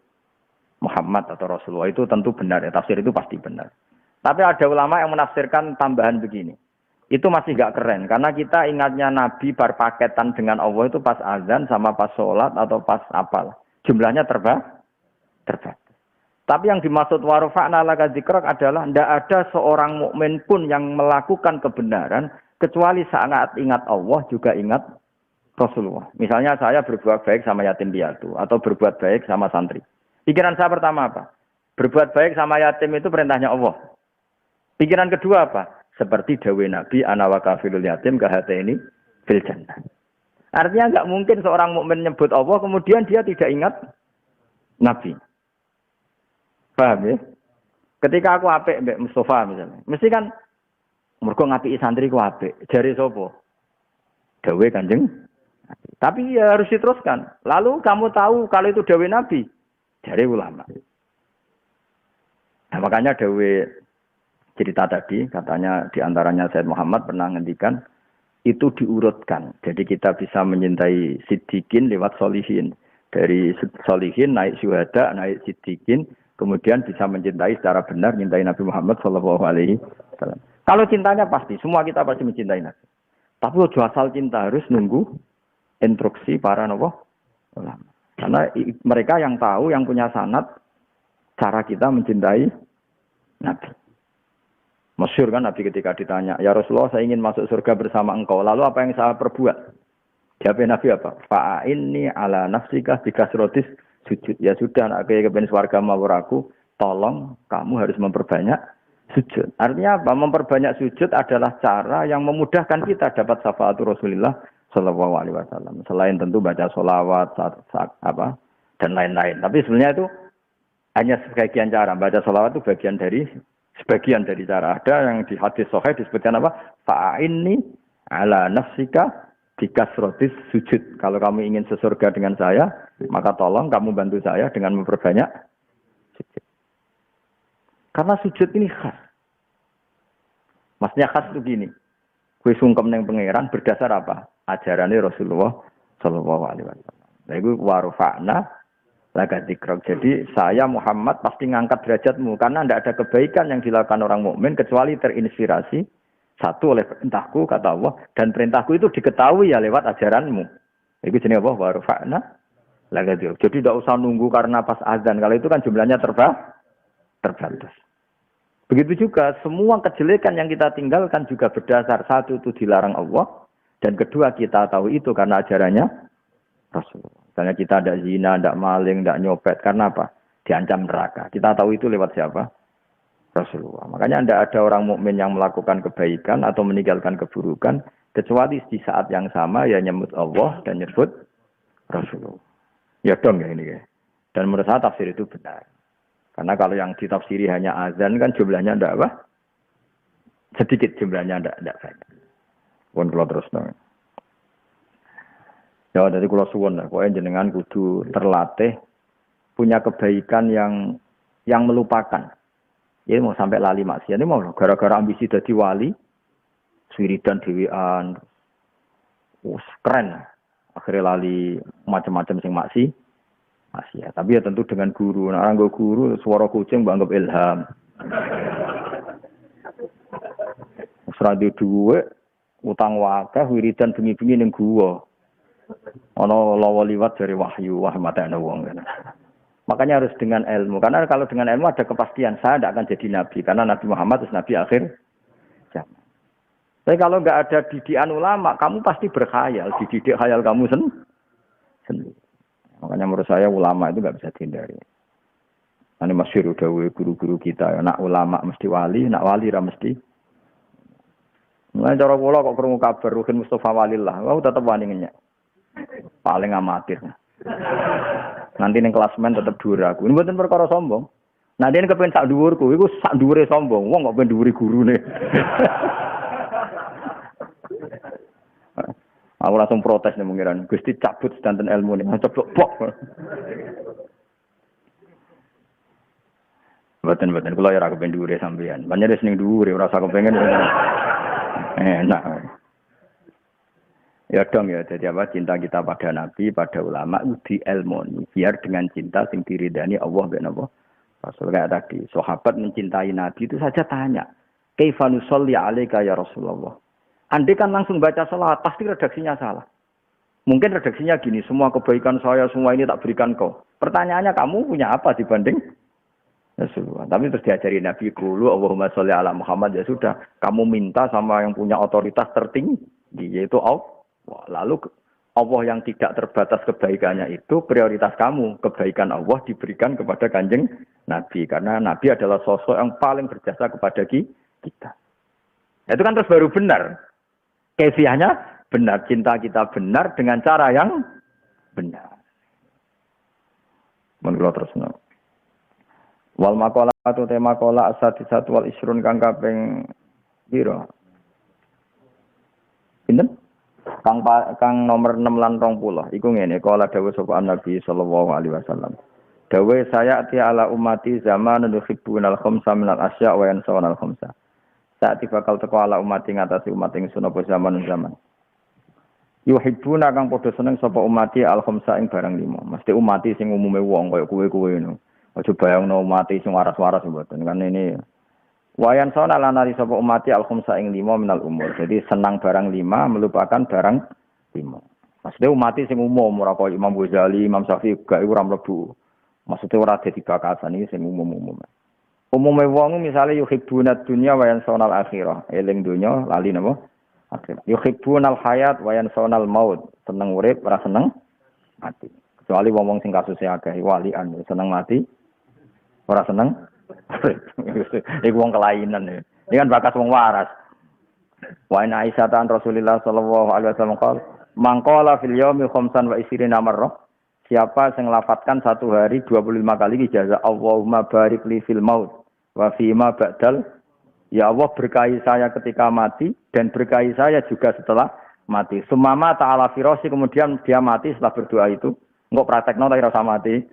Muhammad atau Rasulullah. Itu tentu benar ya, tafsir itu pasti benar. Tapi ada ulama yang menafsirkan tambahan begini. Itu masih gak keren, karena kita ingatnya Nabi berpaketan dengan Allah itu pas azan sama pas sholat atau pas apal. Jumlahnya terbatas. Tapi yang dimaksud warufa'na laka dzikrak adalah tidak ada seorang mukmin pun yang melakukan kebenaran kecuali saat ingat Allah juga ingat Rasulullah. Misalnya saya berbuat baik sama yatim piatu atau berbuat baik sama santri. Pikiran saya pertama apa? Berbuat baik sama yatim itu perintahnya Allah. Pikiran kedua apa? Seperti dawe Nabi ana wa kafilul yatim kahateni fil jannah. Artinya enggak mungkin seorang mukmin nyebut Allah kemudian dia tidak ingat Nabi. Paham ya? Ketika aku apik mbek Mustafa misalnya, mesti kan mergo ngapiki santri ku apik. Jare sapa? Dawe Kanjeng. Tapi ya harus diteruskan. Lalu kamu tahu kalau itu dawe Nabi? Jare ulama. Nah, makanya dawe cerita tadi, katanya diantaranya Said Muhammad pernah ngendikan, itu diurutkan. Jadi kita bisa mencintai siddiqin lewat solihin. Dari solihin naik syuhada, naik siddiqin, kemudian bisa mencintai secara benar, mencintai Nabi Muhammad SAW. Kalau cintanya pasti, semua kita pasti mencintai Nabi. Tapi ojo asal cinta, harus nunggu instruksi para ulama. Karena mereka yang tahu, yang punya sanad, cara kita mencintai Nabi. Masyhur kan Nabi ketika ditanya, ya Rasulullah saya ingin masuk surga bersama engkau, lalu apa yang saya perbuat? Jawab Nabi apa? Fa'inni ala nafsika bikasrotis sujud. Ya sudah, nak kepen swarga mawur aku, tolong kamu harus memperbanyak sujud. Artinya apa? Memperbanyak sujud adalah cara yang memudahkan kita dapat syafaatul Rasulullah Shallallahu Alaihi Wasallam. Selain tentu baca sholawat, apa dan lain-lain. Tapi sebenarnya itu hanya sebagian cara. Baca sholawat itu sebagian dari cara. Ada yang di hadis sahih disebutkan apa? Fa'inni ala nafsika bikasrotis sujud. Kalau kamu ingin sesurga dengan saya, maka tolong kamu bantu saya dengan memperbanyak sujud. Karena sujud ini khas. Maksudnya khas itu gini. Kue sungkem neng pangeran berdasar apa? Ajarannya Rasulullah Shallallahu Alaihi Wasallam. Nah itu warufa'na laka dzikrak. Jadi saya Muhammad pasti ngangkat derajatmu karena tidak ada kebaikan yang dilakukan orang mukmin kecuali terinspirasi satu oleh perintahku kata Allah dan perintahku itu diketahui ya lewat ajaranmu. Itu jenis apa? Warufa'na laka dzikrak. Jadi tidak usah nunggu karena pas azan. Kalau itu kan jumlahnya terbatas. Begitu juga semua kejelekan yang kita tinggalkan juga berdasar satu itu dilarang Allah dan kedua kita tahu itu karena ajarannya Rasulullah. Misalnya kita tidak zina, tidak maling, tidak nyopet. Karena apa? Diancam neraka. Kita tahu itu lewat siapa? Rasulullah. Makanya tidak ada orang mukmin yang melakukan kebaikan atau meninggalkan keburukan kecuali di saat yang sama ya nyebut Allah dan nyebut Rasulullah. Ya dong ya ini ya. Dan menurut saya tafsir itu benar. Karena kalau yang ditafsiri hanya azan kan jumlahnya ndak apa? Sedikit jumlahnya ndak banyak. Pun kula terus nang. Ya dari kula suwun lah, pokoke jenengan kudu terlatih punya kebaikan yang melupakan. Ya mau sampai lali maksiat ini mau gara-gara ambisi dadi wali, wiridan dhewean. Keren. Akhirnya lali macam-macam sing maksiat. Tapi ya tentu dengan guru. Nah, orang guru suara kucing mbok anggap ilham. Seradi duwe utang wakah wiridan bengi-bengi ning guwa. Ana lawa liwat dari wahyu, wah mata ana wong. Makanya harus dengan ilmu. Karena kalau dengan ilmu ada kepastian saya tidak akan jadi nabi. Karena Nabi Muhammad itu nabi akhir zaman. Tapi kalau nggak ada didikan ulama, kamu pasti berkhayal. Dididik khayal kamu sendiri. Makanya menurut saya ulama itu nggak bisa dihindari. Ini masyhur dawuh guru-guru kita. Nak ulama mesti wali, nak wali ra mesti. Nah, cara kula kok krungu kabar Ruhin Mustafa Walillah, wau tetep wani ngenyek. Paling amatir. Nanti ning klasmen tetep dhuwur aku. Ini mboten perkara sombong. Nanti ini kepen sak dhuwurku, iku sak dhuwure sombong. Wong kok ben dhuwuri gurune. Aku langsung protes nih mengiran. Gusti cabut sedanten ilmu nih. Coblok bok. Mboten kula ya ora kepen dhuwure sampean. Panjenengan wis ning dhuwure ora usah kepengen. Enak. Ya dong ya, jadi apa cinta kita pada Nabi, pada ulama, di ilmu biar dengan cinta sing diridani Allah ben apa. Rasul kayak tadi, sahabat mencintai Nabi itu saja tanya, "Kaifa nusolli 'alaika ya Rasulullah?" Andai kan langsung baca salat, pasti redaksinya salah. Mungkin redaksinya gini, semua kebaikan saya semua ini tak berikan kau. Pertanyaannya kamu punya apa dibanding Rasulullah? Tapi terus diajari Nabi dulu, Allahumma sholli ala Muhammad, ya sudah, kamu minta sama yang punya otoritas tertinggi, yaitu Allah. Lalu Allah yang tidak terbatas kebaikannya itu prioritas kamu. Kebaikan Allah diberikan kepada Kanjeng Nabi. Karena Nabi adalah sosok yang paling berjasa kepada kita. Itu kan terus baru benar. Kefiahnya benar. Cinta kita benar dengan cara yang benar. Menurut terus. Wal makola atau tema kola asati-satu wal isrun kang kaping piro? Pinten? Kang nomor 6 lan 20. Iku ngene, kala dawuh sapa Nabi sallallahu alaihi wasallam. Dawuh saya ati ala ummati zaman nuhibbunal khamsa minal asya wa yansawal khamsa. Saat bakal teko ala ummati ngatasi umat ingsun apa zaman. Yuhibbuna kang padha seneng sapa ummati al khamsa ing barang 5. Mesti umati sing umume wong kaya kowe-kowe ngono. Aja bayangno umati sing waras-waras mboten kan ini. Wayan sona lanari sapa umati al-khumsa ing 5 minal umur. Jadi senang barang 5 melupakan barang 5. Maksudnya umati sing umum ora kaya Imam Ghazali, Imam Syafi'i gak ora mlebu. Maksudnya ora dadi bakasan iki sing umum-umum. Umume wong misale yuhibbuna dunya wayan sona al-akhirah. Eling dunya lali napa? Akhirah. Yuhibbunal hayat wayan sona al-maut. Seneng urip ora seneng mati. Kecuali wong sing kasusé akeh walian seneng mati ora seneng. Iku wong kelainan ya. Ini kan bakas wong waras. Wa in Aisyah tan Rasulullah sallallahu alaihi wasallam qol, "Mangqala fil yaumi khamsan wa isrina marrah." Siapa yang lafadzkan satu hari 25 kali ijazah Allahumma barik li fil maut wa fi ma ba'dal. Ya Allah berkahi saya ketika mati dan berkahi saya juga setelah mati. Sumama ta'ala firasi, kemudian dia mati setelah berdoa itu. Enggak praktekno tak rasa mati.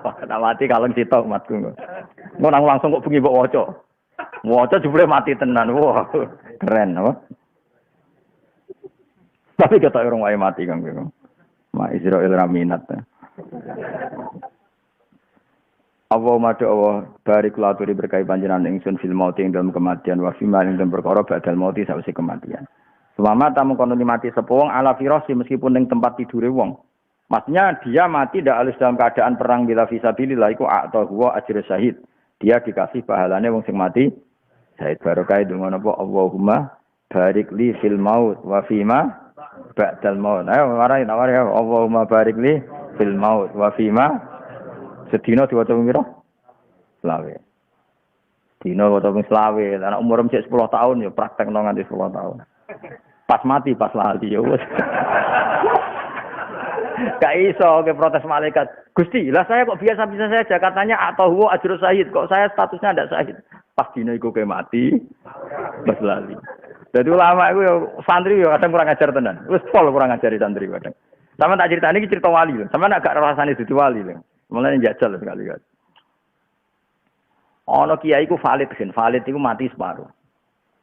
Tak mati kaleng sitok matku. Engko nang langsung kok bengi mbok waca. Waca jebule mati tenan. Wah, keren apa? Tapi kata orang wae mati Kang. Ma Israil raminat. Allahumma Allah barik laturi berkahi panjenengan ingsun fil mauti ing dalam kematian wa fima ing dalam perkara badal mauti sawise kematian. Selama tamu kono mati sepo wong ala firasi meskipun ning tempat tidure wong. Maksudnya dia mati tidak harus dalam keadaan perang bila fisabilillah iku atau huwa ajr syahid. Dia dikasih pahalanya wong sing mati syahid barokah dengan apa Allahumma barik li fil maut wa fima ba'dal maut. Ayo warai ya Allahumma barik li fil maut wa fima sedina diwaca pira? Selawe. Dina waca ping selawe. Anak umur cek 10 tahun ya praktekno nganti 10 tahun. Pas mati pas lali ya wis. Gak iso ke protes malaikat. Gusti, lah saya kok biasa-biasa saja katanya atau huwa ajrul syahid. Kok saya statusnya ada syahid? Pas dino iku ke mati. Wis lali. Dadi ulama iku yo santri yo kadang kurang ajar tenan. Wis pol kurang ajar santri kadang. Sama tak ceritani iki cerita wali lho. Sama nak gak rasane dadi wali lho. Mulane njajal sekali kan. Ana kiai ku valid kan. Valid iku mati separo.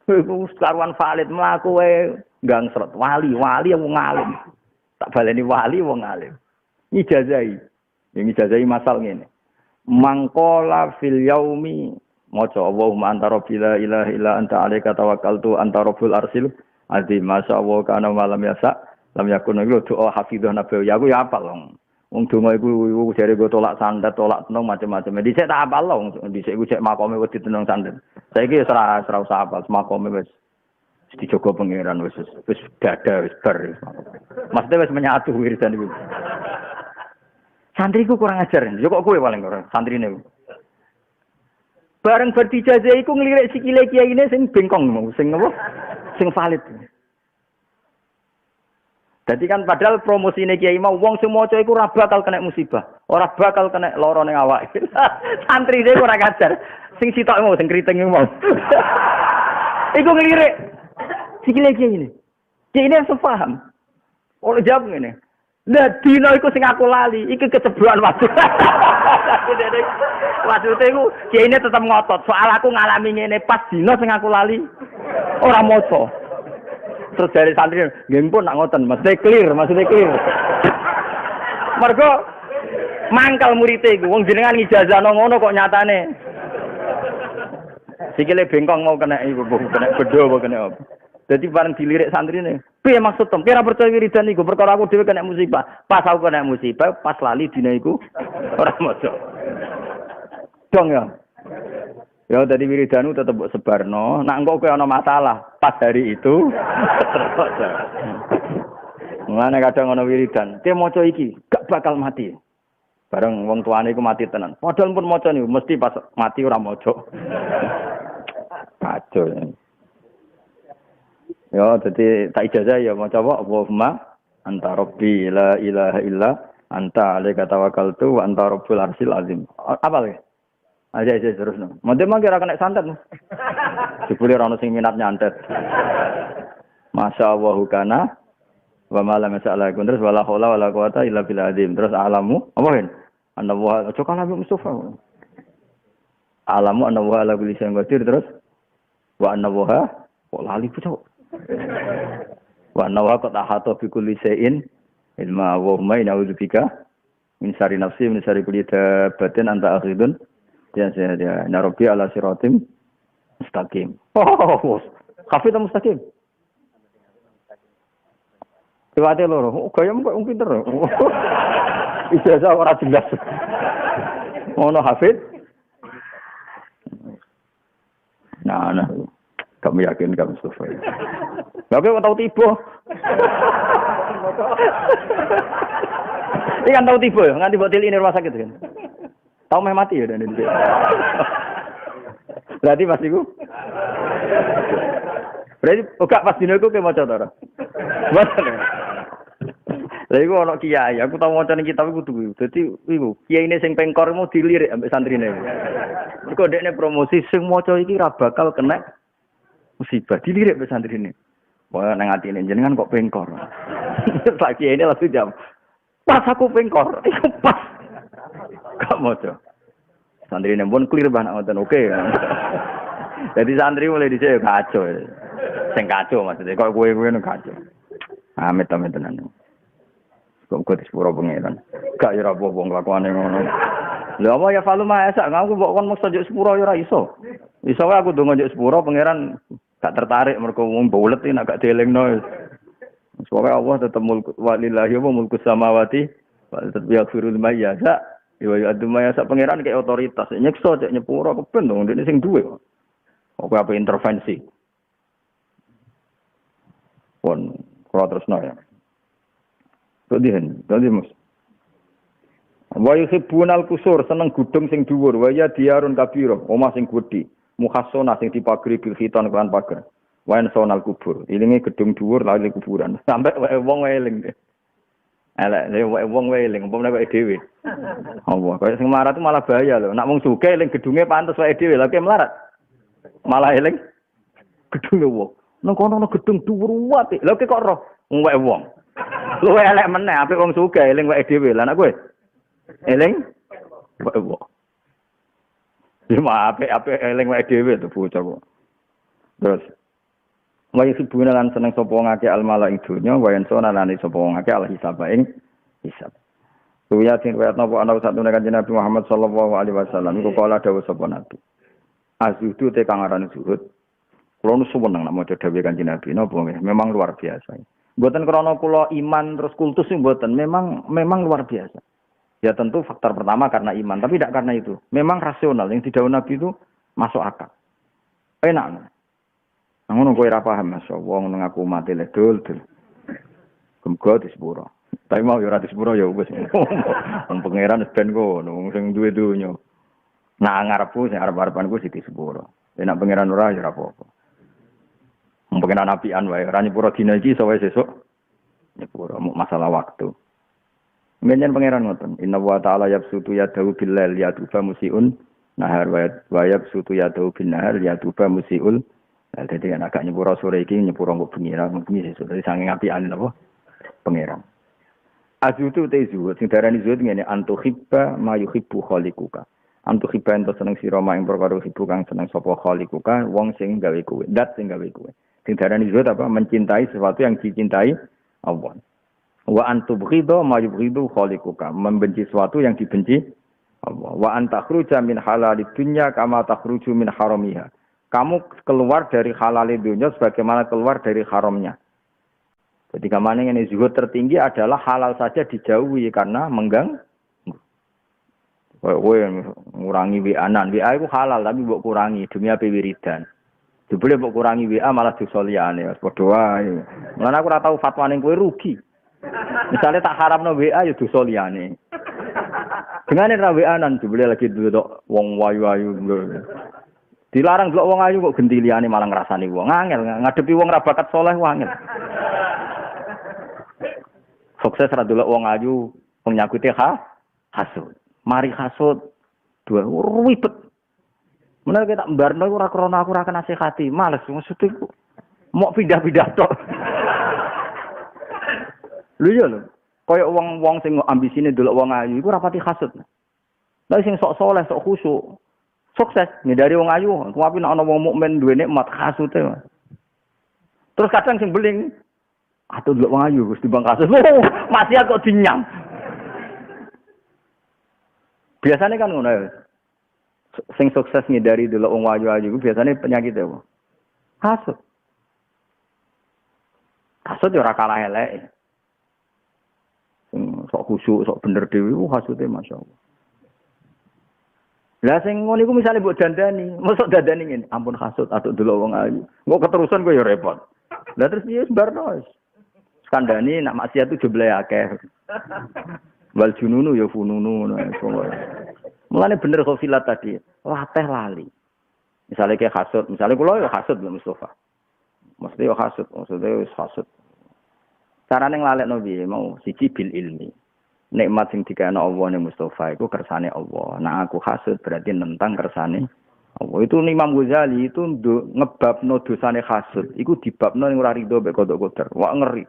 Iku karuan valid mlaku wae gangsret. Wali yang ngalim. Tak baleni wali wong alim. Ijazahi. Yang ijazahi masal ngene. Mangkola fil yaumi maca Allahumma anta rabbil la ilaha illa anta alaika tawakkaltu anta rabbul arsil azim masyaallah kana malam yasa lam yakun iku doa hafizah nabi ya aku ya apal wong donga iku jare go tolak santet tolak tenung macam-macam dhisik tak apal wong dhisik iku cek makome wedi tenung santet saiki wis ora usah apal makome wis dijogo pangeran wis dada wis bar. Maksudnya wis menyatu wiridan iku. Santriku kurang ajar. Yo kok kowe paling ora santrine. Bareng bertijazah iku nglirik sikile kiyaine sing bengkong sing apa? Sing valid. Dadi kan padahal promosine kiai mau wong sing maca iku ora bakal kena musibah, ora bakal kena lara ning awake. Santrine kurang ajar. Sing sitok mau sing kriting mau. Iku nglirik sikile kiai ini. Kiai ini harus paham. Oleh jawab ngene. Lah dina iku sing aku lali, iki keceblokan waktu. Waktu itu kiai ini tetap ngotot. Soal aku ngalami ngene pas dina sing aku lali ora maca. Terus dari santri, nggih pun nak ngoten, maksudnya clear. Mergo mangkal murid iku wong jenengan ngijazahno ngono kok nyatane. Sikile bengkong mau kena iku, kena bedo apa kena apa. Jadi bareng dilirik santrine, piye maksud tem? Kira percaya wiridan iku perkara aku dhewe kena musibah. Pas aku kena musibah, pas lali dina iku ora maca. Dong ya. Ya tadi wiridanu tetep mbok sebarno, nek engko kowe ana masalah pas hari itu terpaksa. Mulane kadang ana wiridan, kowe maca iki gak bakal mati. Bareng wong tuane iku mati tenan. Padahal pun maca niku mesti pas mati ora maca. Kacau. Ya, jadi tak ijazah ya maca apa? Allahumma anta rabbi la ilaha illa anta alaika tawakkaltu wa anta rabbul arsil azim. Apa lagi? Aja terus no. Mode mah kira kena santet. Jebule ora ono sing minat nyantet. Masyaallah kana wa ma lam yasa'ala terus wala haula wala quwata illa billah azim. Terus alamu apa kan? Anallahu coba Nabi Mustafa. Alamu anallahu ala kulli syai'in qadir terus wa anallahu kok lali pucuk. Wa nawa qad ahata bi kulli shay'in ilma wa ma na'udzubika min syarri nafsi min syarri kulli dabatin anta akhidun ya rabbi ala siratim mustaqim. Oh, kafir mustaqim. Tiba-tiba loro, gayamu kok pinter. Ijazah ora jelas. Ono hafid. Nah. Kamu yakin kamu Mustafa? Lah kowe tau tiba. Iki kan tau tiba nganti mbok tilik rumah sakit kan. Tau meh mati ya dan itu. Berarti pas iku. Berarti gak pas dino iku ke maca ta ora? Mboten. Lah iku ana kiai, aku tau maca ning kitab iku kudu. Dadi iku kiyaine sing pengkor mau dilirik ambek santrine. Mergo dekne promosi sing maca iki ra bakal kena musibah dilirik pesantren ini. Wah nang atine jenengan kok pengkor. Lagi ini langsung jam. Pas aku pengkor, iku pas. Gak moco. Santrine pun clear ban ngoten oke. Jadi santri mulai dhisik kacau. Sing kacau maksudnya kok kowe kacau. Amit-amit tenan. Kok kok sepuro pengeran. Gak ya apa wong kelakuane ngono. Lha apa ya falu mah esak aku mbok kon mesti njuk sepuro ya ora iso. Iso wae aku ndonga njuk sepuro pangeran gak tertarik mergo wong bolet iki nek gak dielingno. Soale Allah tetep mulku walillahi wa mulku samawati wa tetep ya firul mayasa. Ya ya mayasa pangeran kayak otoritas. Nyekso cek nyepuro keben dong dene sing duwe. Kok apa intervensi. Pon kula tresno ya. Dadi Mas. Wa yuhibbunal kusur seneng gudung sing dhuwur wa ya diarun kabira omah sing gedhi muhassana sing dipagri bil khitan kan pager wa sonal kubur ilinge gedung dhuwur lali kuburan sampai wong eling Elek wong wae eling umpamane kok dhewe. Allah, kaya sing melarat itu malah bahaya lho. Nak wong sugih eling gedunge pantes wae dhewe, lha melarat. Malah eling gedunge wong. Nang kono ana gedung dhuwur apik. Lha kok roh wong wae wong. Luwe elek meneh apik wong sugih eling wae dhewe. Lah nak kowe eling wae wong. Ya apik eling wae dhewe to bocah kok. Terus wa yusibuna lan seneng sapa ngake al mala idunya wa yansona lan sapa ngake al hisab ing hisab. Kuya tin riwayat napa ana satune Kanjeng Nabi Muhammad sallallahu alaihi wasallam iku kala dawuh sapa Nabi. Azudu te kang aran zuhud. Kulo nu seneng nek maca dawuh Kanjeng Nabi napa memang luar biasa. Mboten krana kula iman terus kultus mboten, memang luar biasa. Ya tentu faktor pertama karena iman, tapi tidak karena itu. Memang rasional yang didhawuh Nabi itu masuk akal. Enak. Ngono kowe ora paham Mas, wong nang aku mati le dul. Kemgo di sepuro. Tapi mau yo ora di sepuro ya wis. Wong pangeran ben kono, wong sing duwe donya. Nah ngarepku sing arep-arepanku di sepuro. Nek pangeran ora ya ora apa-apa. Wong pangeran apian wae, ora nyepuro dina iki iso wae sesuk. Nyepuro masalah waktu. Menjen pangeran ngoten. Inna wa ta'ala yabsutu yadahu bil lail yatuba musiun nahar wa yabsutu yadahu bin nahar yatuba musiul. Jadi kan agak nyepuro sore iki nyepuro kok bengi ra bengi sesuk. Dadi saking apian napa pangeran. Azutu te zuhud sing darani zuhud ngene antuhibba ma yuhibbu khaliquka. Antuhibba ento seneng sira mak ing perkara hibbu kang seneng sapa khaliquka wong sing gawe kowe. Dat sing gawe kowe. Sing darani zuhud apa mencintai sesuatu yang dicintai Allah. Wa antubghidha ma yubghidu khaliquka. Membenci sesuatu yang dibenci Allah. Wa antakhruja min halalid dunya kama takhruju min haramiha. Kamu keluar dari halal dunia sebagaimana keluar dari haramnya. Jadi kemana ini zuhud tertinggi adalah halal saja dijauhi karena mengganggu. Kowe ngurangi WA-an. WA itu halal tapi mbok kurangi demi ape wiridan. Jebule mbok kurangi WA malah dosa liyane. Padha wae. Lan aku ora tau fatwa ning kowe rugi. Misalnya tak haramno WA ya dosa liyane. Dengane ra WA-an jebule lagi delok wong wayu-wayu. Dilarang delok wong ayu kok genti liyane malah ngrasani wong. Angel ngadepi wong ra bakat saleh angel. Sukses ra delok wong ayu penyakuti hasud. Mari hasud dua ribet. Menawa kita mbarno ora krana aku ora nasihati, males maksud iku. Mok pindah-pindah tok. Lho ya lho. Kaya wong sing ambisine delok wong ayu iku rapati hasud. Lah sing sok saleh, sok khusyuk. Sukses ngindari wong ayu, kuwi nek ana wong mukmin duwe nikmat kasute. Terus kadang sing beling atuh delok wong ayu Gusti Bang kasus. Masih kok dinyang. Biasanya kan ngono ya. Sing sukses ngindari delok wong ayu-ayu iku biasane penyakit apa? Kasut. Kasut yo ora kalah elek. Sok khusyuk, sok bener dhewe kasute masyaallah. Lah sing ngono iku misale mbok dandani, mosok dandani ngene, ampun hasud atuk delok wong ayu. Engko keterusan kowe ya repot. Lah terus piye barno wis. Skandani nak maksiat itu jumlahe akeh. Wal jununu ya fununu mulane bener kok filat tadi, latih lali. Misale kayak hasud, misale kula ya hasud lho Mustofa. Mesti ya hasud, maksudnya wis hasud. Carane nglalekno piye mau siji bil ilmi. Nikmat sing dikene Allah ning Mustofa iku kersane Allah. Nah aku hasud berarti nentang kersane Allah. Itu Imam Ghazali itu ngebabno dosane hasud. Iku dibabno ning ora rido mek kodok kotor. Wah ngeri.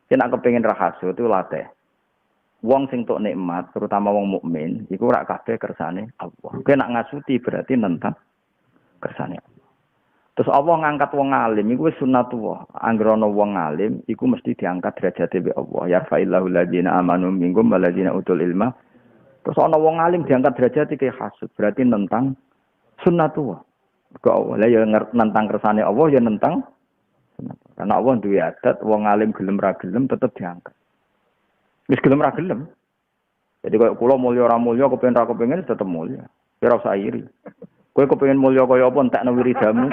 Yen nak kepengin ra hasud itu latih. Wong sing tok nikmat, terutama wong mukmin, iku ora kabeh kersane Allah. Kowe nak ngasuti berarti nentang kersane Allah. Terus Allah ngangkat wong alim iku wis sunnatullah. Anggere ana wong alim iku mesti diangkat derajate be Allah. Yarfa'illahu alladziina aamanu minkum walladziina utul ilma. Terus ana wong alim diangkat derajate ke hasud, berarti nentang sunnatullah. Kok Allah ya nentang kersane Allah ya nentang sunnatullah. Karena Allah duwe adat wong alim gelem ra gelem tetep diangkat. Wis gelem ra gelem. Jadi kaya kula mulya ora mulya kepengin ra kepengin tetep mulya. Ora usah iri. Kowe kepengin mulya kaya apa entekno wiridamu.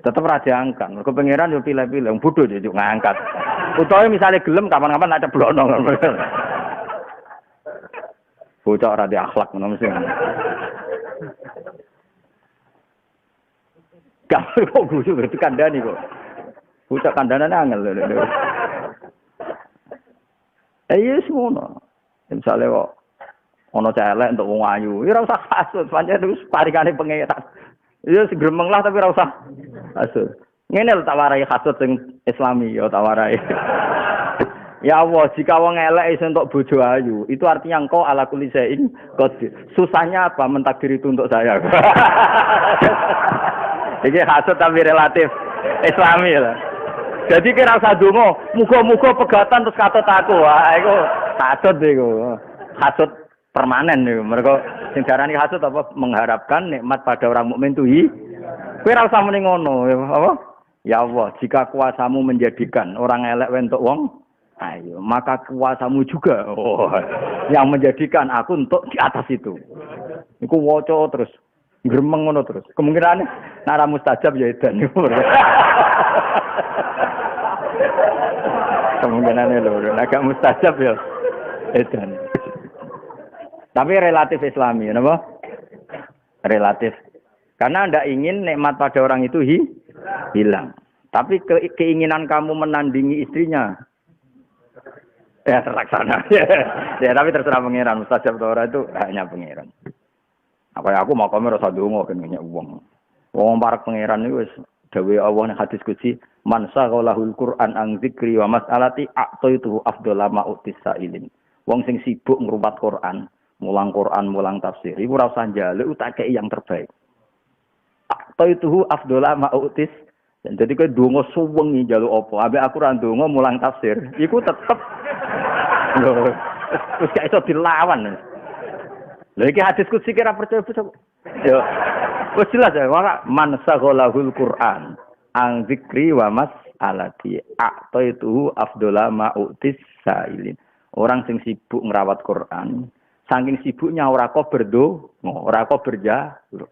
Tetep ra diangkat. Mergo pangeran yo pilih-pilih wong bodho yo ngangkat. Utawa misale gelem kapan-kapan nak ceblokno. Bocah ora di akhlak ngono mesti. Kamu kok guyu berarti kandhani kok. Bocah kandhanane angel lho. Iya ngono. Misale kok ana celek untuk wong ayu, ya ora usah hasud, pancen terus parikane pangeran. Ya segremeng lah tapi ora usah hasud. Ngene lho tak warai hasud sing Islami ya tak warai. Ya Allah, jika wong elek iso entuk bojo ayu, itu artinya engkau ala kulli syai'in qadir. Susahnya apa mentakdir itu untuk saya? Iki hasud tapi relatif Islami lah. Jadi kira usah donga, muga-muga pegatan terus katut aku. Wah, iku hasud iku. Hasud permanen niku. Mergo sing diarani hasud apa mengharapkan nikmat pada orang mukmin tuh kowe ora usah muni ngono, apa? Ya Allah, jika kuasamu menjadikan orang elek entuk wong ayo, maka kuasamu juga yang menjadikan aku untuk di atas itu. Iku waca terus gremeng ngono terus. Kemungkinan nara mustajab ya edan. Kemungkinannya lho, agak mustajab ya edan. Tapi relatif Islami, napa? Relatif. Karena ndak ingin nikmat pada orang itu hilang. Tapi keinginan kamu menandingi istrinya ya terlaksana. Ya tapi terserah pangeran, mustajab atau ora itu hanya pangeran. Apa ya aku makome rasa donga ben nyak wong. Wong parek pangeran niku wis dawuh Allah ning hadis qudsi, "Man saghalahul Qur'an an dzikri wa mas'alati a'taitu afdhala ma utisailin." Wong sing sibuk ngrumat Quran, mulang Quran, mulang tafsir, iku ora usah njaluk tak kei yang terbaik. A'taitu afdhala ma utis. Dan jadi kowe donga suwengi njaluk apa? Ambek aku ra donga mulang tafsir, iku tetep lho, terus gak iso dilawan. Lha iki hadis qudsi kira percaya betul. Yo. Wis jelas ya, man saghalahul Qur'an ang zikri wa mas'alati a'taitu afdhala ma utis sailin. Orang sing sibuk ngrawat Quran, saking sibuknya ora kok berdonga, ora kok berjahur.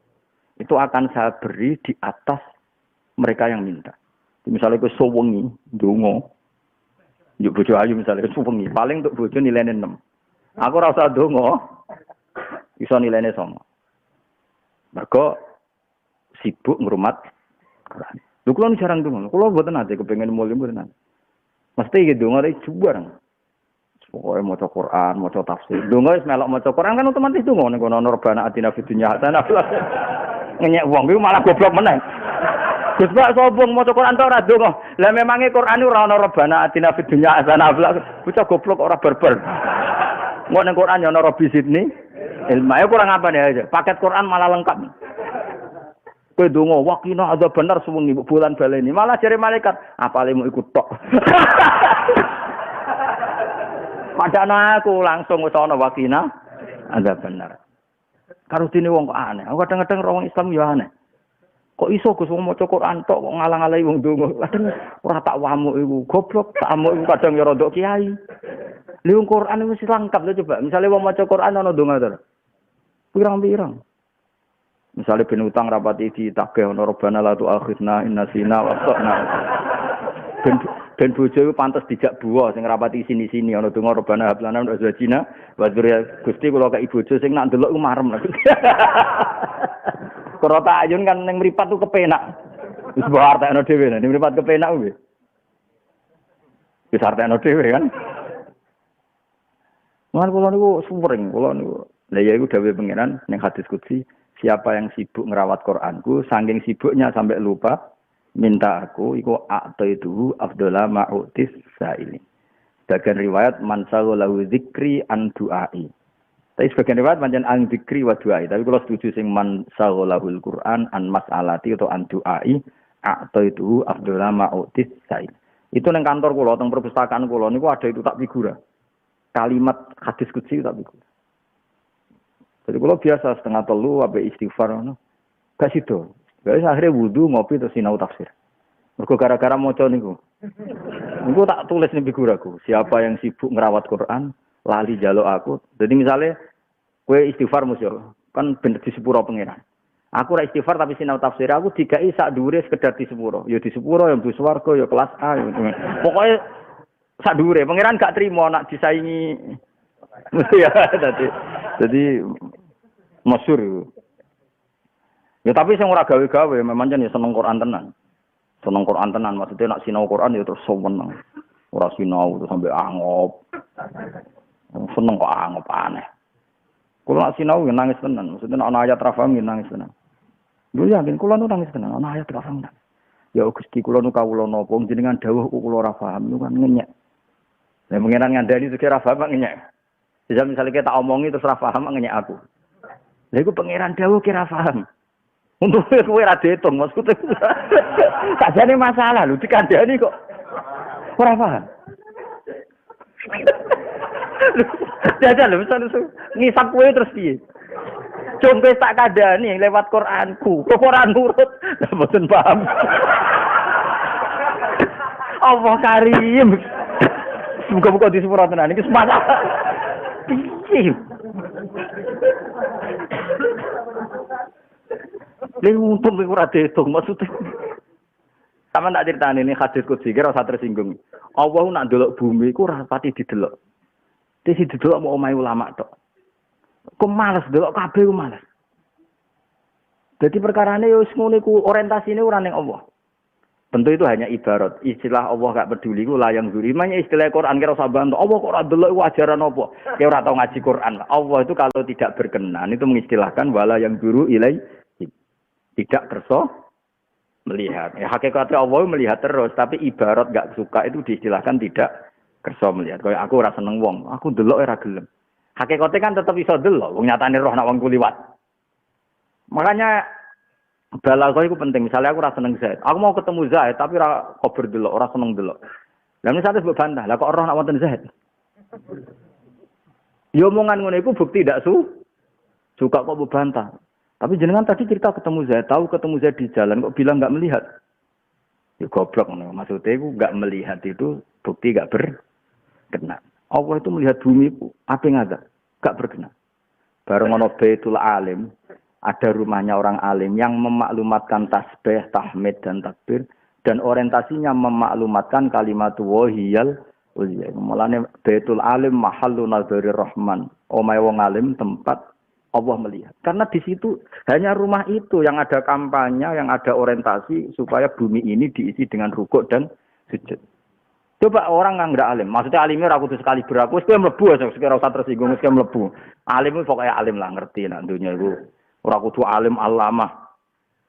Itu akan saya beri di atas mereka yang minta. Misalnya kowe suwengi ndonga. Yo bojo ayu misalnya suwengi, paling untuk bojo nilainya 6. Aku ora usah ndonga. Iso nilainya 9. Mergo sibuk ngrumat Quran. Lho kula jarang ndonga. Kula mboten ate kepengin mulih mboten. Mesti iki ndonga iki jubar. Pokoke maca Quran, maca tafsir. Ndonga wis melok maca Quran kan otomatis ndonga ning kono Rabbana atina fid dunya hasanah. Ngenyek wong iku malah goblok meneh. Gus Pak sombong maca Quran ta ora ndonga. Lah memange Quran ora ana Rabbana atina fid dunya hasanah. Bocah goblok ora barbar. Engko ning Quran ya ana Rabbi Sidni. Ilmae kurang apa nih aja. Paket Quran malah lengkap. Kowe ndonga wakina ada bener suwengi bulan baleni. Malah jare malaikat, apalemu ikut tok. Padahal aku langsung wis ana wakina ada bener. Karo dene wong kok aneh. Aku kadang-kadang wong Islam ya aneh. Kok iso Gus wong maca Quran tok kok ngalang-alangi wong ndonga. Kadang ora tak wamuk iku. Goblok, tak amuk iku kadang ya rodok kiai. Lha wong Quran wis lengkap lho coba. Misale wong maca Quran ana ndonga to. Pirang-pirang. Misale ben utang rapati ditagih ana Rabbana la tu'akhidna in nasina wa akhtana. Ben bojo iku pantes dijak buah sing rapati sini-sini ana donga Rabbana hab lana wa azwajina wa dzurriyyah. Gusti kula kei bojo sing nak ndelok iku marem. Korota ayun kan ning mripat tuh kepenak. Wis mbok artekno dhewe ning mripat kepenak kuwi. Wis artekno dhewe kan. Mun kula niku suwering kula niku. Lah ya iku dawuh pangeran ning hadis qudsi, siapa yang sibuk ngerawat Qur'anku saking sibuknya sampai lupa minta aku iku a'taitu afdhala ma'utis sa'ili. Sebagian riwayat man saghalahu dzikri an du'ai. Tapi sebagian riwayat pancen an dzikri wa du'ai. Tapi kalau setuju sing man saghalahul Qur'an an mas'alati atau an du'ai a'taitu afdhala ma'utis sa'ili. Itu ning kantor kula teng perpustakaan kula niku ada itu tak figura. Kalimat hadis qudsi tak figura. Jadi kalau biasa setengah telu abe istighfar ngono. Gak sido. Guys akhirnya wudu ngopi terus sinau tafsir. Mergo gara-gara maca niku. Niku tak tulis ning figuraku. Siapa yang sibuk ngerawat Quran, lali jaluk aku. Jadi misalnya kowe istighfar musyo, kan bener di sepuro pangeran. Aku ra istighfar tapi sinau tafsir aku dikai sak dhuwure sekedar di sepuro. Ya di sepuro ya mlebu swarga ya kelas A. Pokoke sak dhuwure pangeran gak trimo nak disaingi. Ya jadi masyhur. Ya tapi sing ora gawe-gawe memang jan ya seneng Quran tenan. Seneng Quran tenan maksudnya nak sinau Quran ya terus seneng. Ora sinau terus sampai angop. Seneng kok anggap aneh. Kula nak sinau nangis tenan, maksudnya ana ayat ra paham nangis tenan. Lho yakin kula nu nangis tenan, ana ayat ra paham. Ya Gusti kula nu kawula napa jenengan dawuh kula ora paham niku kan ngenyek. Lah pengenan ngandani iki ra paham ngenyek. Bisa misalnya kita omongi terus ra paham ngenyek aku. Lha iku pangeran dawuh ki ra paham. Untuk kowe ra diitung maksudnya. Sakjane masalah lho dikandani kok ora paham. Jajal lho misalnya ngisap kowe terus piye? Jongke tak kandhani lewat Qur'anku. Kok ora nurut? Lah mboten paham. Allah Karim. Muga-muga disepuro tenan iki semangat. Piye? Lha untung ora diitung maksudnya. Sama tak ceritane ini hadis qudsi kira usah tersinggung. Allah nak ndelok bumi iku ora pati didelok. Wis didelok mau omahe ulama tok. Kok males delok kabeh ku males. Jadi perkarane yo wis ngono iku orientasine ora ning Allah. Tentu itu hanya ibarat. Istilah Allah gak peduli ku layang zurimanya istilah Quran kira usah bantu. Allah kok ora delok iku ajaran apa? Ya ora tau ngaji Quran. Allah itu kalau tidak berkenan itu mengistilahkan wala yang guru ilai tidak kerso melihat. Ya hakikatnya Allah melihat terus, tapi ibarat gak suka itu diistilahkan tidak kerso melihat. Kayak aku ora seneng wong, aku delok ora gelem. Hakikatnya kan tetap iso delok, wong nyatane roh nak wong kuliwat. Makanya balaghah itu penting. Misalnya aku ora seneng Zaid. Aku mau ketemu Zaid tapi ora kober delok, ora seneng delok. Lah misalnya sebut bantah, lah kok roh nak wonten Zaid. Ya omongan ngono iku bukti ndak suka kok bantah. Tapi jenengan tadi cerita ketemu Zaid, tahu ketemu Zaid di jalan kok bilang enggak melihat. Ya goblok ngono. Maksudnya iku enggak melihat itu bukti enggak berkenan. Allah itu melihat bumi itu apa yang ada? Enggak berkenan. Bareng ono Baitul Alim, ada rumahnya orang alim yang memaklumatkan tasbih, tahmid dan takbir dan orientasinya memaklumatkan kalimat wahiyal uliya. Mulane Baitul Alim mahallu nadharir rahman. Omahe wong alim tempat Allah melihat. Karena di situ hanya rumah itu yang ada kampanye, yang ada orientasi supaya bumi ini diisi dengan rukuk dan sujud. Coba orang yang enggak alim, maksudnya alimnya ora kudu sekali beraku, wis kowe mlebu aja, ora usah tersinggung, wis kowe mlebu. Alim itu pokoknya alim lah ngerti nak dunya iku. Ora kudu alim alamah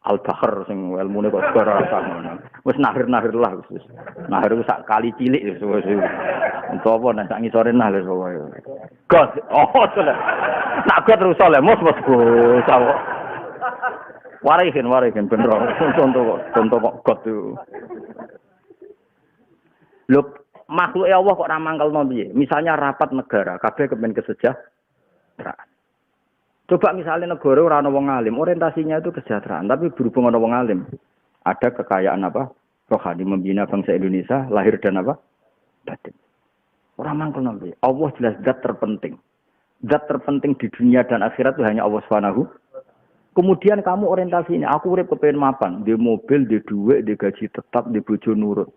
al-bahr sing ilmune kok ora ngono. Wis nahir-nahir lah wis. Nahir sak kali cilik wis. Entuk apa nek sak ngisore nah wis pokoke. God, oh sudah. Nak God terus oleh mos go sawok. Warihin bener. Contoh kok God itu. Lho makhluk Allah kok ora mangkelno piye? Misalnya rapat negara, kabeh kepen kesejahteraan. Coba misalnya negara ora ana wong alim, orientasinya itu kesejahteraan, tapi berhubung ana wong alim, ada kekayaan apa? Rohani membina bangsa Indonesia, lahir dan apa? Batin. Ora mangkelno piye? Allah jelas zat terpenting. Zat terpenting di dunia dan akhirat itu hanya Allah Subhanahu. Kemudian kamu orientasinya, aku urip kepen mapan, di mobil, di duit, di gaji tetap, di bojo nurut.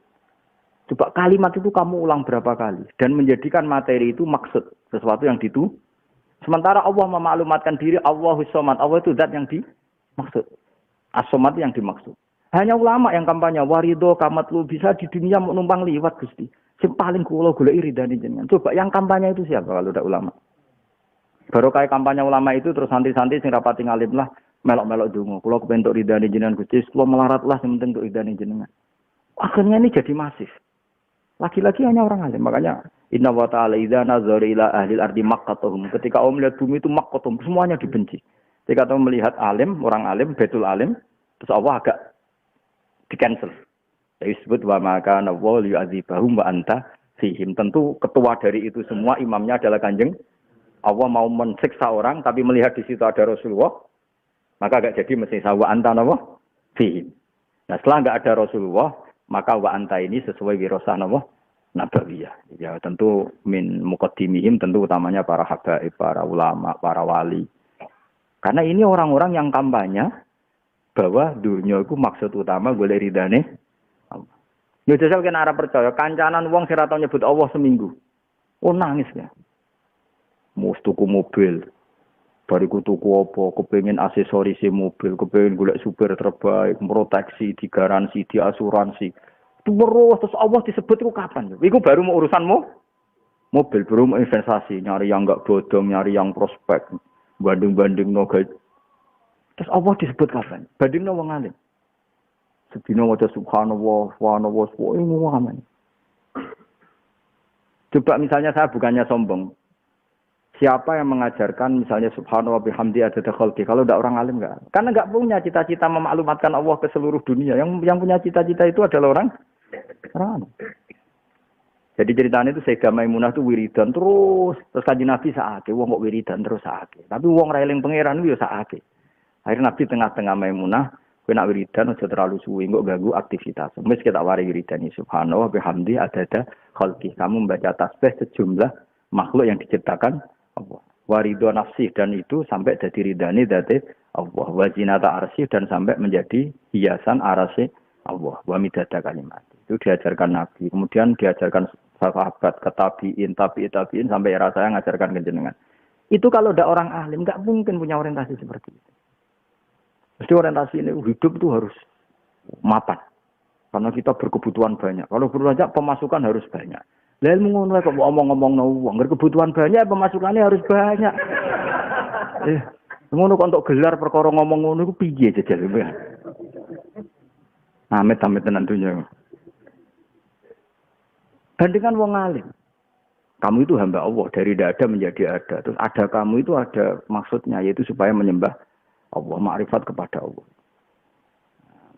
Coba kalimat itu kamu ulang berapa kali dan menjadikan materi itu maksud sesuatu yang ditu. Sementara Allah memaklumatkan diri Allahus Somad, Allah itu zat yang dimaksud. As-Somad yang dimaksud. Hanya ulama yang kampanye warido kamatlu bisa di dunia menumpang liwat Gusti. Sing paling kula goleki ridane jenengan. Coba yang kampanye itu siapa kalau udah ulama? Baru kayak kampanye ulama itu terus santri-santri sing rapati ngalim lah melok-melok donga. Kula kepen entuk ridane jenengan Gusti, kula melarat lah sing penting entuk ridane jenengan. Akhirnya ini jadi masif. Lagi-lagi hanya orang alim. Makanya inna wa ta'ala idza nazara ila ahli al-ardi maqqatuhum. Ketika Allah melihat bumi itu maqqatuhum, semuanya dibenci. Ketika Allah melihat alim, orang alim, Baitul Alim, terus Allah agak di-cancel. Disebut wa maka nawwal yu'adzibahum wa anta fihim. Tentu ketua dari itu semua imamnya adalah Kanjeng Allah mau mensiksa orang tapi melihat di situ ada Rasulullah, maka agak jadi mesti wa anta nawwal fihim. Nah, setelah enggak ada Rasulullah, maka wa anta ini sesuai wirasa nabawiyah. Ya tentu min muqaddimihim, tentu utamanya para habaib, para ulama, para wali. Karena ini orang-orang yang kampanye bahwa dunia itu maksud utama golek ridane Allah. Ya jajal kena arep percaya kancanan wong sing ora tau nyebut Allah seminggu. Oh nangis ya. Mus tuku mobil. Bariku tuku apa, kepengin aksesoris mobil, kepengin golek supir terbaik, proteksi, digaransi, diasuransi. Terus Allah disebut itu kapan? Iku baru mau urusanmu mobil baru investasi, nyari yang enggak bodong, nyari yang prospek, banding-banding no guys. Terus Allah disebut kapan? Banding no wong alim. Sedina waca subhanallah, subhanallah, subhanallah. Coba misalnya saya bukannya sombong. Siapa yang mengajarkan misalnya subhanallah bihamdi adada khalqi? Kalau tidak orang alim enggak? Karena enggak punya cita-cita memaklumatkan Allah ke seluruh dunia. Yang punya cita-cita itu adalah orang alim. Jadi ceritanya itu Sayyidah Maimunah itu wiridan terus Kanjeng Nabi sakake, wong kok wiridan terus sakake. Tapi wong ra eling pangeran ku ya sakake. Akhirnya Nabi tengah-tengah Maimunah, kowe nak wiridan aja terlalu suwi, kok ganggu aktivitas. Wis kita wari wiridan subhanallah bihamdi adada khalqi. Kamu membaca tasbih sejumlah makhluk yang diciptakan Allah. Waridho nafsih dan itu sampai jadi ridhani dzati Allah. Wa zinata arsy dan sampai menjadi hiasan arasy Allah. Wa midada kalimat. Itu diajarkan Nabi. Kemudian diajarkan sahabat, tabiin sampai era saya ngajarkan kenjenengan. Itu kalau ada orang alim enggak mungkin punya orientasi seperti itu. Mesti orientasi ini hidup itu harus mapan. Karena kita berkebutuhan banyak. Kalau berbanyak pemasukan harus banyak. Lah ilmu ngono kok omong-omong wong berkebutuhan banyak pemasukannya harus banyak. Ngono kok untuk gelar perkara ngomong ngono iku piye jajal iki. Amit-amit tenan dunya. Bandingkan wong alim. Kamu itu hamba Allah dari tidak ada menjadi ada. Terus ada kamu itu ada maksudnya yaitu supaya menyembah Allah, makrifat kepada Allah.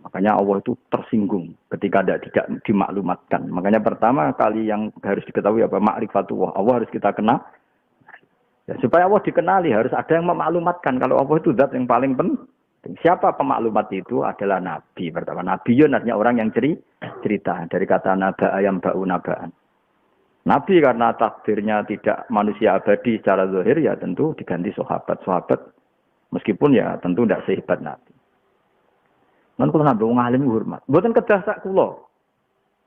Makanya Allah itu tersinggung ketika tidak dimaklumatkan. Makanya pertama kali yang harus diketahui apa makrifatullah. Allah harus kita kenal. Ya, supaya Allah dikenali harus ada yang memaklumatkan kalau Allah itu zat yang paling penting. Siapa pemaklumat itu adalah Nabi. Pertama Nabi artinya orang yang cerita dari kata naba ayam bau nabaan. Nabi karena takdirnya tidak manusia abadi secara zahir ya tentu diganti sahabat. Meskipun ya tentu tidak sehebat Nabi. Kan kalau nabi wong alim hormat. Mboten kedah sak kula.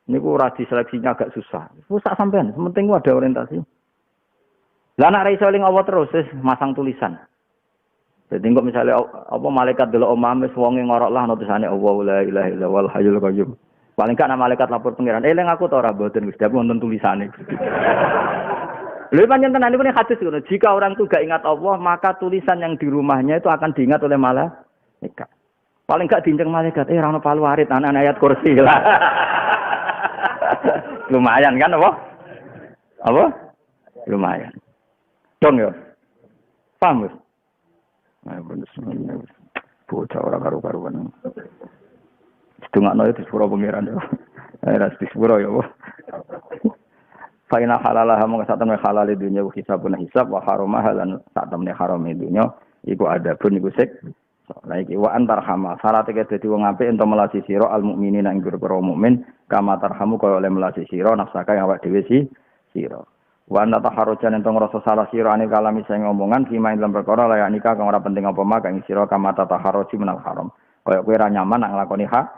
Niku radi seleksinya agak susah. Susah sampean, penting ada orientasi. Lah nek ra iso eling Allah terus masang tulisan. Jadi kok misalnya apa malaikat delok omah wis wonge ngorok lah tulisane Allah la ilaha illallah hayyul qayyum. Paling kan malaikat lapor pangeran, eling aku ta ora mboten Gusti, aku wonten tulisane. Lha pancen tenan niku hadis ngono. Jika orang itu gak ingat Allah, maka tulisan yang di rumahnya itu akan diingat oleh malaikat. Paling gak diinjek malaikat, ra ono palu arit anak ayat kursi lah. Lumayan kan apa? Apa? Lumayan. Dong ya. Paham, Gus? Nah, bener. Bocah ora karo-karuan. Setungakno itu sepuro pengiran yo. Ora sepuro yo. Faina halalah mong sak temne halal dunya hisabun hisab wa haramah lan sak temne haram dunya iku adabun iku sik. Lah iki wa antarhama syarat iki dadi wong apik ento melasi sira al mukminin ing pira mukmin kama tarhamu kaya oleh melasi sira nafsaka awak dhewe sira. Wa anta taharrujan ento ngrasa salah sira ane kalami sing ngomongan kima ing dalam perkara layani kang ora penting apa mak ing sira kama taharruji menal haram. Kaya kowe ora nyaman nak nglakoni haram.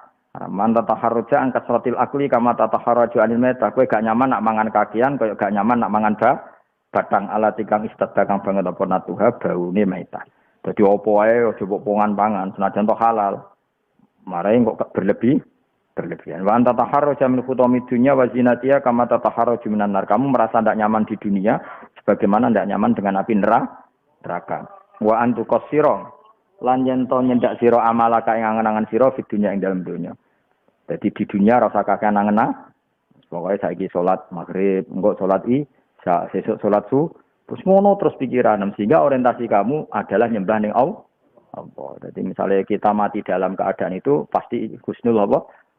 Manta taharruja angkat suratil akli kama taharruju anil meta. Kowe gak nyaman nak mangan kakian, kaya gak nyaman nak mangan batang alati kang istadha kang banget apa natuha baune meta. Dadi opo ae aja mbok pangan senajan to halal. Marahe kok berlebihan. Wa anta taharruja min khutami dunya wa zinatiha kama taharruju minan nar. Kamu merasa ndak nyaman di dunia sebagaimana ndak nyaman dengan api neraka. Wa antu qasira lan yen to nyendak sira amalaka ing angen-angen sira di dunya ing dalam dunya. Jadi di dunia rasa kakek angen-angen. Pokoke saiki salat maghrib, engko salat isya, sesuk salat terus ngono terus pikiran sehingga orientasi kamu adalah nyembah ning Allah. Jadi misalnya kita mati dalam keadaan itu pasti husnul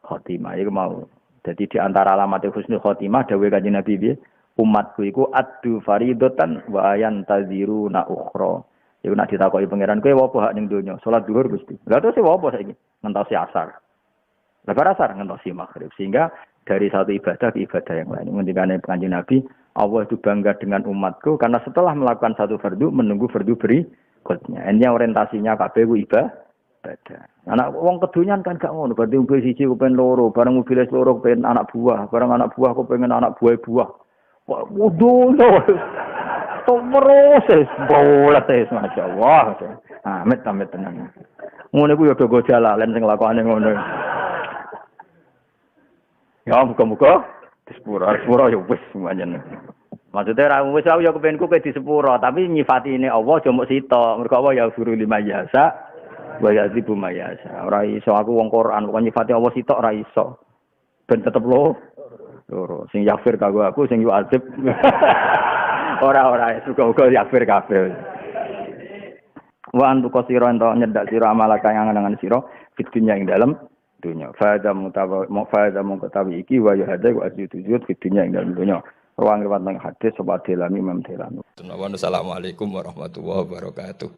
khotimah iku mau. Jadi di antara alamat husnul khotimah dawuh Kanjeng Nabi piye? Umatku iku addu faridatan wa yantaziruna ukhra. Iku nek ditakoki pangeran kowe apa hak ning donya? Salat zuhur Gusti. Lah terus apa saiki? Ngentosi asar. Lah asar ngentosi maghrib sehingga dari satu ibadah ke ibadah yang lain. Ngendikane Kanjeng Nabi, Allah itu bangga dengan umatku karena setelah melakukan satu fardu menunggu fardu berikutnya. Ini orientasinya kabeh ku ibadah. Anak wong kedunyan kan gak ngono, berarti mobil siji ku pengen loro, bareng mobil loro pengen anak buah, bareng anak buah ku pengen anak buah. Waduh, terus bolat masyaallah. Amit tenan. Ngono ku yo do jalalan sing lakone ngono. Ya muga-muga sepuro ya wis semuanya. Maksudnya ra wis aku ya kepen ku di sepuro, tapi nyifati ini Allah aja mok sitok. Mergo Allah ya guru lima yasa wa yazibu mayasa. Ora iso aku wong Quran kok nyifati Allah sitok ora iso. Ben tetep loro. Sing yakfir kanggo aku sing yu'adzib. Ora suka-uga yakfir kabeh. Wa antu qasira ento nyedak sira amalaka yang angan-angan sira fit dunya ing dalem dunya. Fa'adha mutawi iki wa yahada wa azjud fit dunya ing dalem dunya. Ruang riwayat nang hadis sebab delani Imam Delani. Assalamualaikum warahmatullahi wabarakatuh.